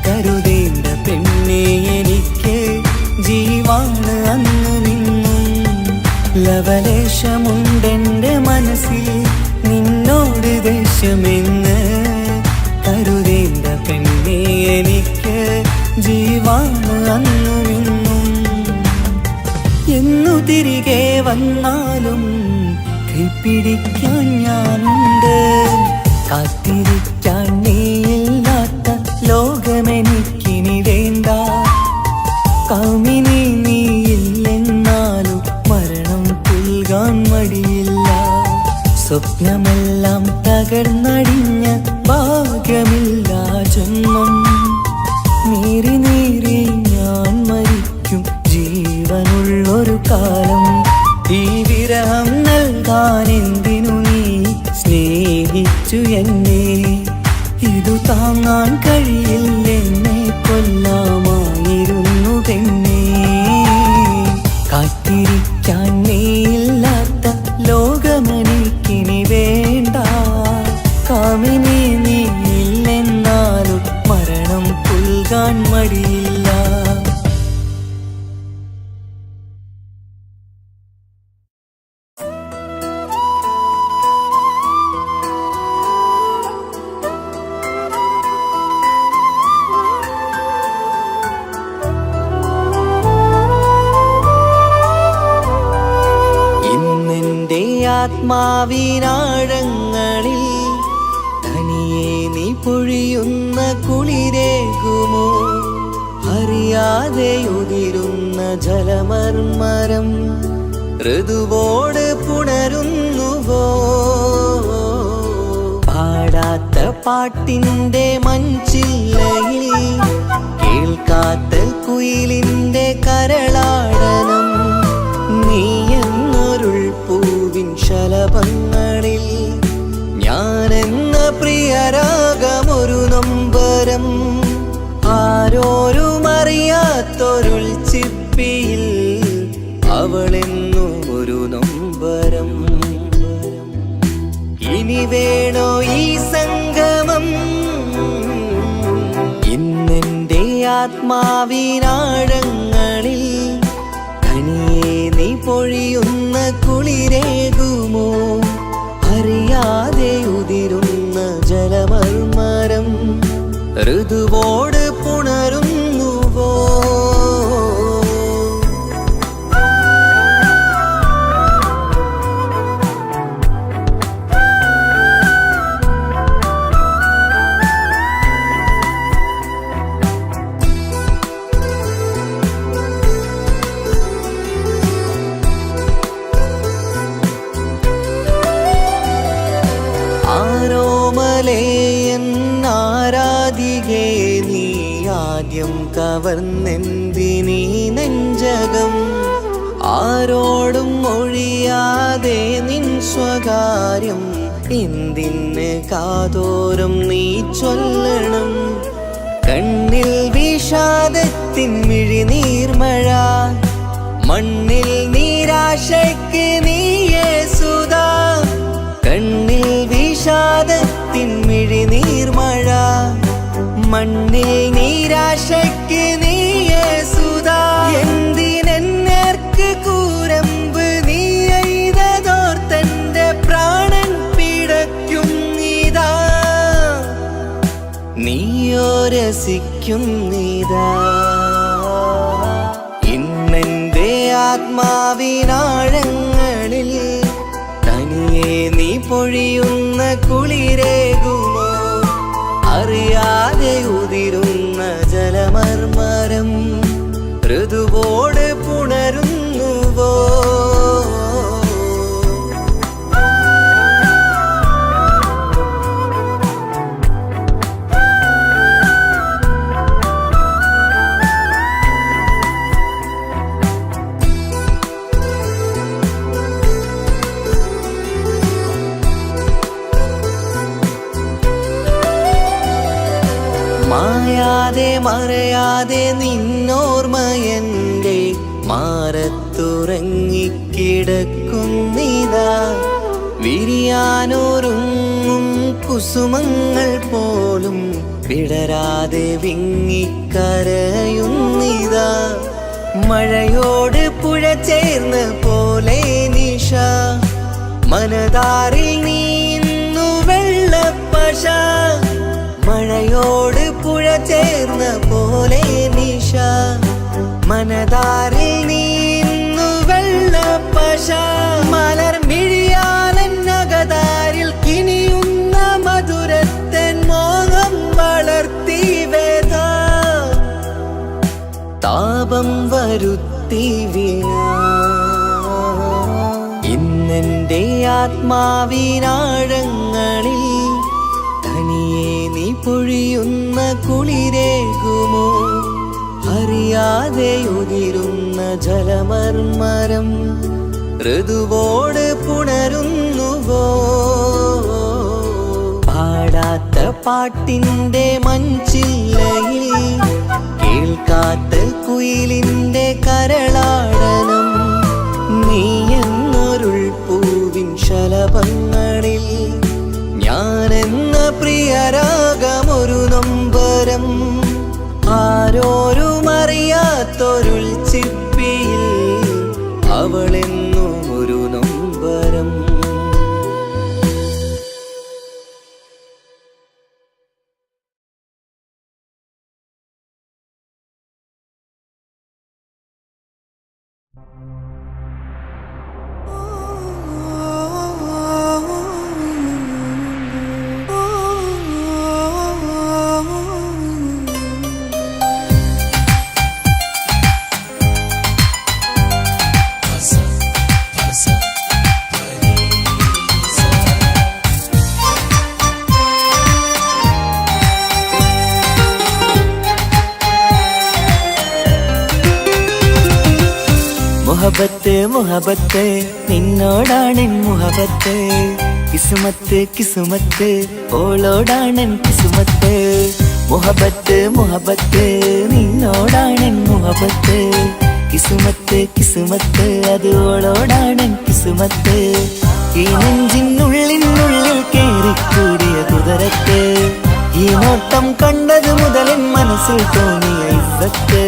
കരുതേണ്ട പെണ്ണെ എനിക്ക് ജീവാണ് അന്നു നിന്നും. ലവലേശമുണ്ടെന്റെ മനസ്സിൽ നിന്നോട് ദേഷ്യമെന്ന് കരുതേണ്ട പെണ്ണെ എനിക്ക് ജീവാണ് അന്നു നിന്നും. എന്നു തിരികെ വന്നാലും കൈപ്പിടിക്കാൻ ഞാനുണ്ട്. കാത്തിരിക്കാൻ നീയില്ലാത്ത ലോകമെനിക്കിനി വേണ്ട. കാമിനി നീയില്ലെന്നാലും മരണം പുൽകാൻ മടിയില്ല. സ്വപ്നമെല്ലാം തകർന്നടിഞ്ഞ ഭാഗ്യമില്ല ജന്മം. നീറി നീറി ഞാൻ മരിക്കും ജീവനുള്ളൊരു കാലം. ഈ വിരഹം നൽകാൻ എന്തിനു നീ സ്നേഹിച്ചു എന്നെ? ഇതു താങ്ങാൻ കഴിയില്ലെന്നെ കൊല്ലാമായിരുന്നു പെണ്ണേ. കാത്തിരിക്കാൻ നീയില്ലാത്ത ലോകമെനിക്കിനി വേണ്ട. കാമിനി നീയില്ലെന്നാലും മരണം പുൽകാൻ മടിയില്ല. ആത്മാവിനാഴങ്ങളിൽ തനിയെ നീ പൊഴിയുന്ന കുളിരേകുമോ? അറിയാതെ ഉതിരുന്ന ജലമർമരം ഋതുവോട് പുണരുന്നുവോ? പാടാത്ത പാട്ടിൻ്റെ മഞ്ചില്ലയിൽ കേൾക്കാത്ത കുയിലിൻ്റെ കരളാടനം നീ എന്നൊരുൾ പൂവിൻ ശലഭങ്ങളിൽ ഞാനെന്ന പ്രിയരാഗമൊരു നൊമ്പരം ആരോരും അറിയാത്തൊരുൾ ചിപ്പിയിൽ അവളെന്നും ഒരു നൊമ്പരം. ഇനി വേണോ ഈ സംഗമം? ഇന്നെൻ്റെ ആത്മാവിനാഴങ്ങളിൽ തനിയെ നീ പൊഴിയുന്ന കുളിരേകുമോ? അറിയാതെ ഉതിരുന്ന ജലമർമരം ഋതുവോട് പുണരുന്നുവോ? ആരാധികേ നീ ആദ്യം കവർന്നെന്തിനീ നെഞ്ചകം? ആരോടും ഒഴിയാതെ നിൻ സ്വകാര്യം എന്തിന് കാതോരം നീ ചൊല്ലണം? കണ്ണിൽ വിഷാദത്തിൻ മിഴിനീർമഴ, മണ്ണിൽ നിരാശയ്ക്ക് നീയേ സുധാ. കണ്ണിൽ വിഷാദത്തിൻ മിഴിനീർമഴ, മണ്ണിൽ നിരാശയ്ക്ക് നീയേ സുധാ. എന്തിനെന്നേർക്ക് കൂരമ്പ് നീ എയ്തതോർത്തന്റെ പ്രാണൻ പിടയ്ക്കും നീതാ. നീയോ രസിക്കും നീതാ. ഇന്നെന്റെ ആത്മാവിനാഴങ്ങളിൽ തനിയെ നീ പൊഴിയുന്ന കുളിരേകുമോ? അറിയാതെ ഉതിരുന്ന ജലമർമരം ഋതുവോട് പുണരുന്നുവോ? മായാതെ മറയാതെ നിന്നോർമ്മയെൻ്റെ മാറത്തുറങ്ങിക്കിടക്കുന്നിതാ. വിരിയാനൊരുങ്ങും കുസുമങ്ങൾ പോലും വിടരാതെ വിങ്ങിക്കരയുന്നിതാ. മഴയോട് പുഴ ചേർന്ന പോലെ നിശ, മനതാറിൽ നീന്നു വെള്ളപ്പശ. മഴയോട് പുഴ ചേർന്ന പോലെ നിശ, മനതാറിൽ നീന്നു വെള്ളപ്പശ. മലർ മിഴിയാലന്നകതാരിൽ കിനിയുന്ന മധുരത്തൻ മോഹം വളർത്തി വേദ. താപം വരുത്തി വീണ ഇന്നെൻ്റെ ആത്മാവിനാഴങ്ങളിൽ തനിയെ നീ പൊഴിയുന്ന കുളിരേകുമോ? അറിയാതെ ഉതിരുന്ന ജലമർമരം ഋതുവോട് പുണരുന്നുവോ? പാടാത്ത പാട്ടിൻ്റെ മഞ്ചില്ലയിൽ കേൾക്കാത്ത കുയിലിൻ്റെ കരളാടനം നീ എന്നൊരുൾ പൂവിൻ ശലഭങ്ങളിൽ ഞാനെന്ന പ്രിയരാഗമൊരു നൊമ്പരം ആരോരും അറിയാത്തൊരുൾ ചിപ്പിയിൽ അവളെന്നും ഒരു നൊമ്പരം. മുഹബത്ത് മുഹബത്ത് നിന്നോടാണെൻ മുഹബത്ത് കിസുമത്ത് കിസുമത്ത് ഓളോടാണെൻ കിസുമത്ത് മുഹബത്ത് മുഹബത്ത് നിന്നോടാണെൻ മുഹബത്ത് കിസുമത്ത് കിസുമത്ത് അത് ഓളോടാണെൻ കിസുമത്ത് ഈ നെഞ്ചിനുള്ളിനുള്ളിൽ കേറിക്കൂടിയ കുതിരക്ക് ഈ നോട്ടം കണ്ടത് മുതലൻ മനസ്സിൽ തോന്നിയ ഇസ്സത്ത്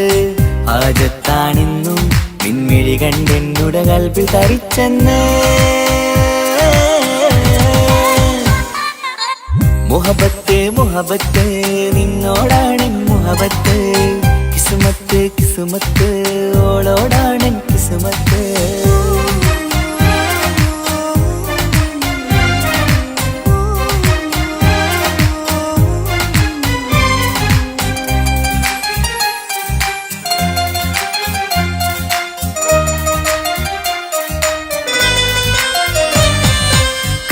ആജത്താണെന്നും പിൻമിഴി കണ്ടെന്നുടെ കൽബിൽ തരിച്ചെന്ന് മുഹബത്ത് മുഹബത്ത് നിന്നോടാണെൻ മുഹബത്ത് കിസുമത്ത് കിസുമത്ത് ഓളോടാണെൻ കിസുമത്ത്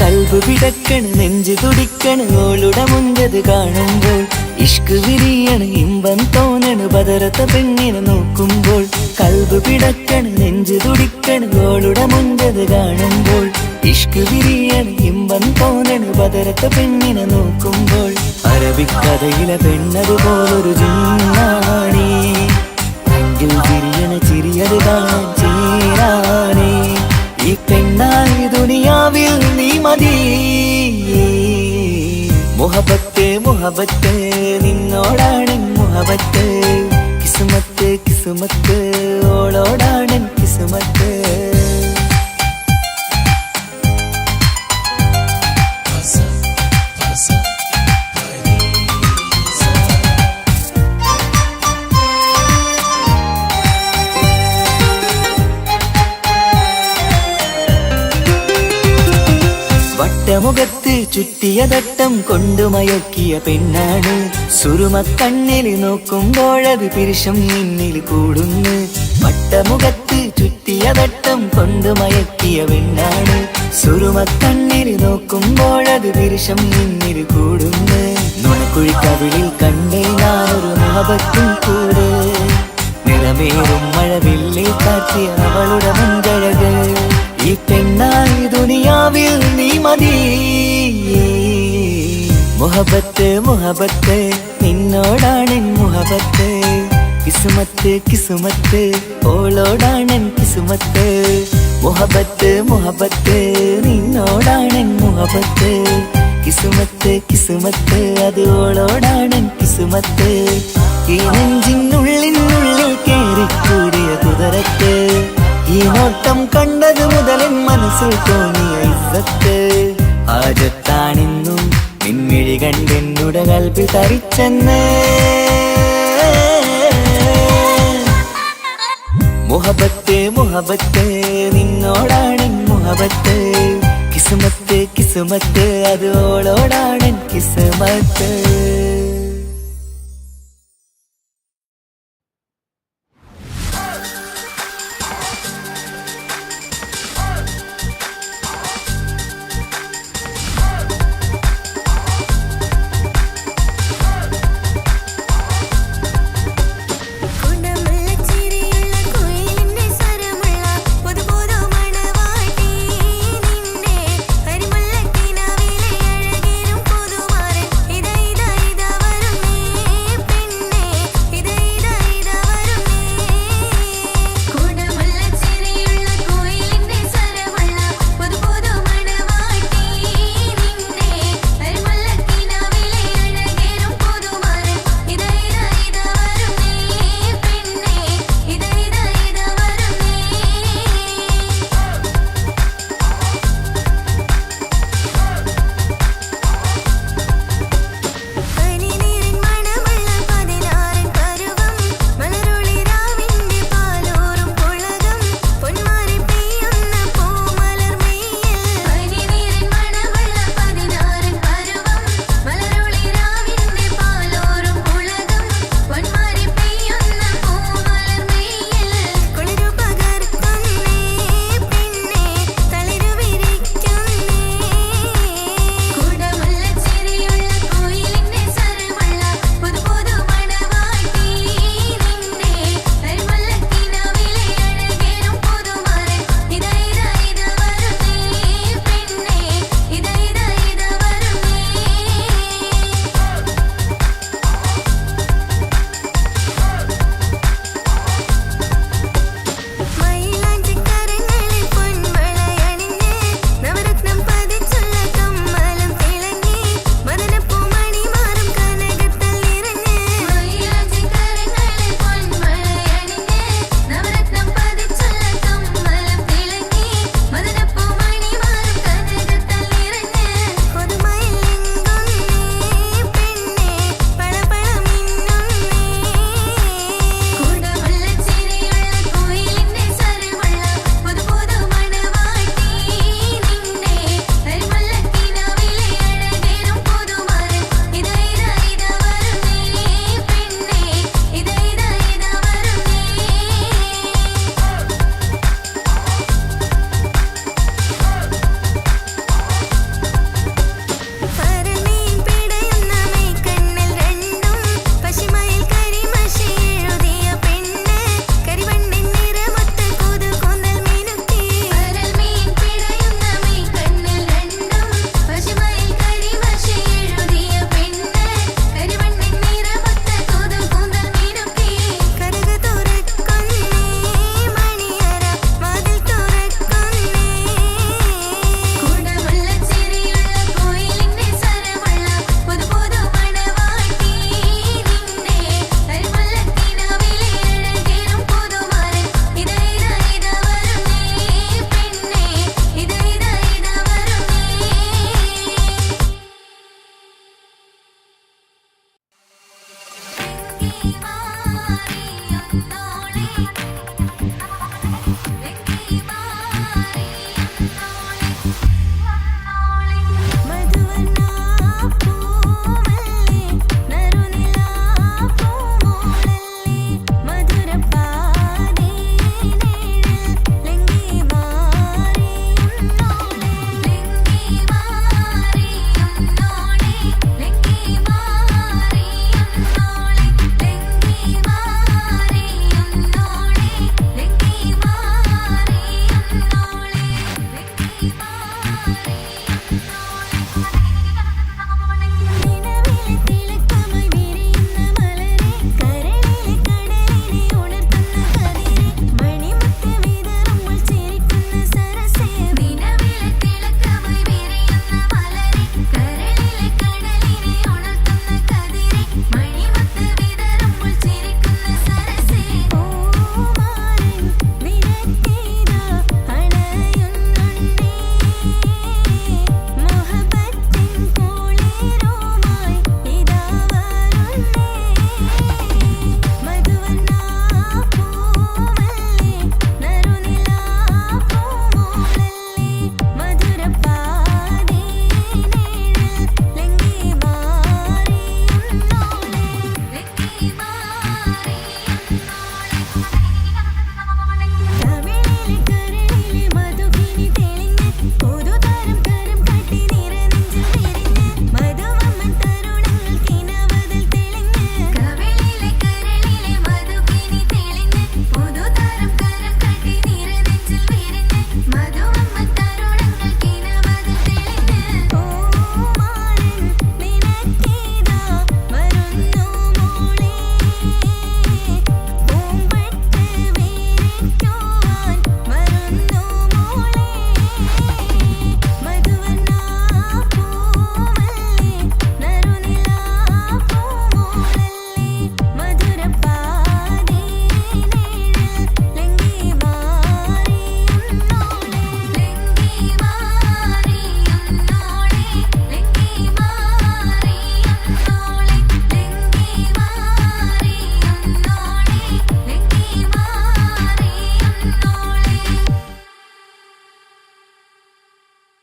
കൽബ് പിടക്കണ് നെഞ്ചു തുടിക്കണ് ഓളുടെ മുഞ്ചത് കാണുമ്പോൾ ഇഷ്ക് വിരിയണ് ഇമ്പം തോന്നണ് ബദറത്ത പെണ്ണിനെ നോക്കുമ്പോൾ കൽബ് പിടക്കണ് നെഞ്ചു തുടിക്കണ് ഓളുടെ മുഞ്ചത് കാണുമ്പോൾ ഇഷ്ക് വിരിയണ് ഇമ്പം തോന്നണ് ബദറത്ത പെണ്ണിനെ നോക്കുമ്പോൾ അറബിക്കഥയിലെ പെണ്ണതുപോലൊരു ജിന്നാണി എങ്കിൽ വിരിയണ ചിരിയത് കാണാൻ ചേരാണേ ഈ പെണ്ണായി ദുനിയാവിൽ നീ മതി മുഹബത്ത് മുഹബത്ത് നിന്നോടാണെൻ മുഹബത്ത് കിസുമത്ത് കിസുമത്ത് ഓളോടാണെൻ കിസുമത്ത് വട്ടമുഖത്ത് ചുറ്റിയ തട്ടം കൊണ്ടു മയക്കിയ പെണ്ണാണ് സുറുമക്കണ്ണിൽ നോക്കുമ്പോഴത് പിരിശം നിന്നിൽ കൂടുന്നു വട്ടമുഖത്ത് ചുറ്റിയ തട്ടം കൊണ്ടു മയക്കിയ പെണ്ണാണ് സുറുമക്കണ്ണിൽ നോക്കുമ്പോഴത് പിരിശം നിന്നിൽ കൂടുന്നു നുണക്കുഴിക്കവിളിൽ കണ്ടേ ഞാനൊരു മുഹബത്തും കൂടെ നിറമേറും മഴവില്ലിൽ കാറ്റിയ അവളുടെ മുൻകഴക് ഈ പെണ്ണായി ദുനിയാവിൽ നീ മതി മുഹബത്ത് മുഹബത്ത് നിന്നോടാണെൻ മുഹബത്ത് കിസുമത്ത് കിസുമത്ത് ഓളോടാണെൻ കിസുമത്ത് മുഹബത്ത് മുഹബത്ത് നിന്നോടാണെൻ മുഹബത്ത് കിസുമത്ത് കിസുമത്ത് അത് ഓളോടാണെൻ കിസുമത്ത് ഈ നെഞ്ചിനുള്ളിനുള്ളിൽ കേറിക്കൂടിയ കുതിരക്ക് ഈ നോട്ടം കണ്ടത് മുതലൻ മനസ്സിൽ തോന്നിയ ഇസ്സത്ത് ആജത്താണെന്നും പിൻമിഴി കണ്ടെന്നുടെ കൽബിൽ തരിച്ചെന്ന് മുഹബത്ത് മുഹബത്ത് നിന്നോടാണെൻ മുഹബത്ത് കിസുമത്ത് കിസുമത്ത് അത് ഓളോടാണെൻ കിസുമത്ത്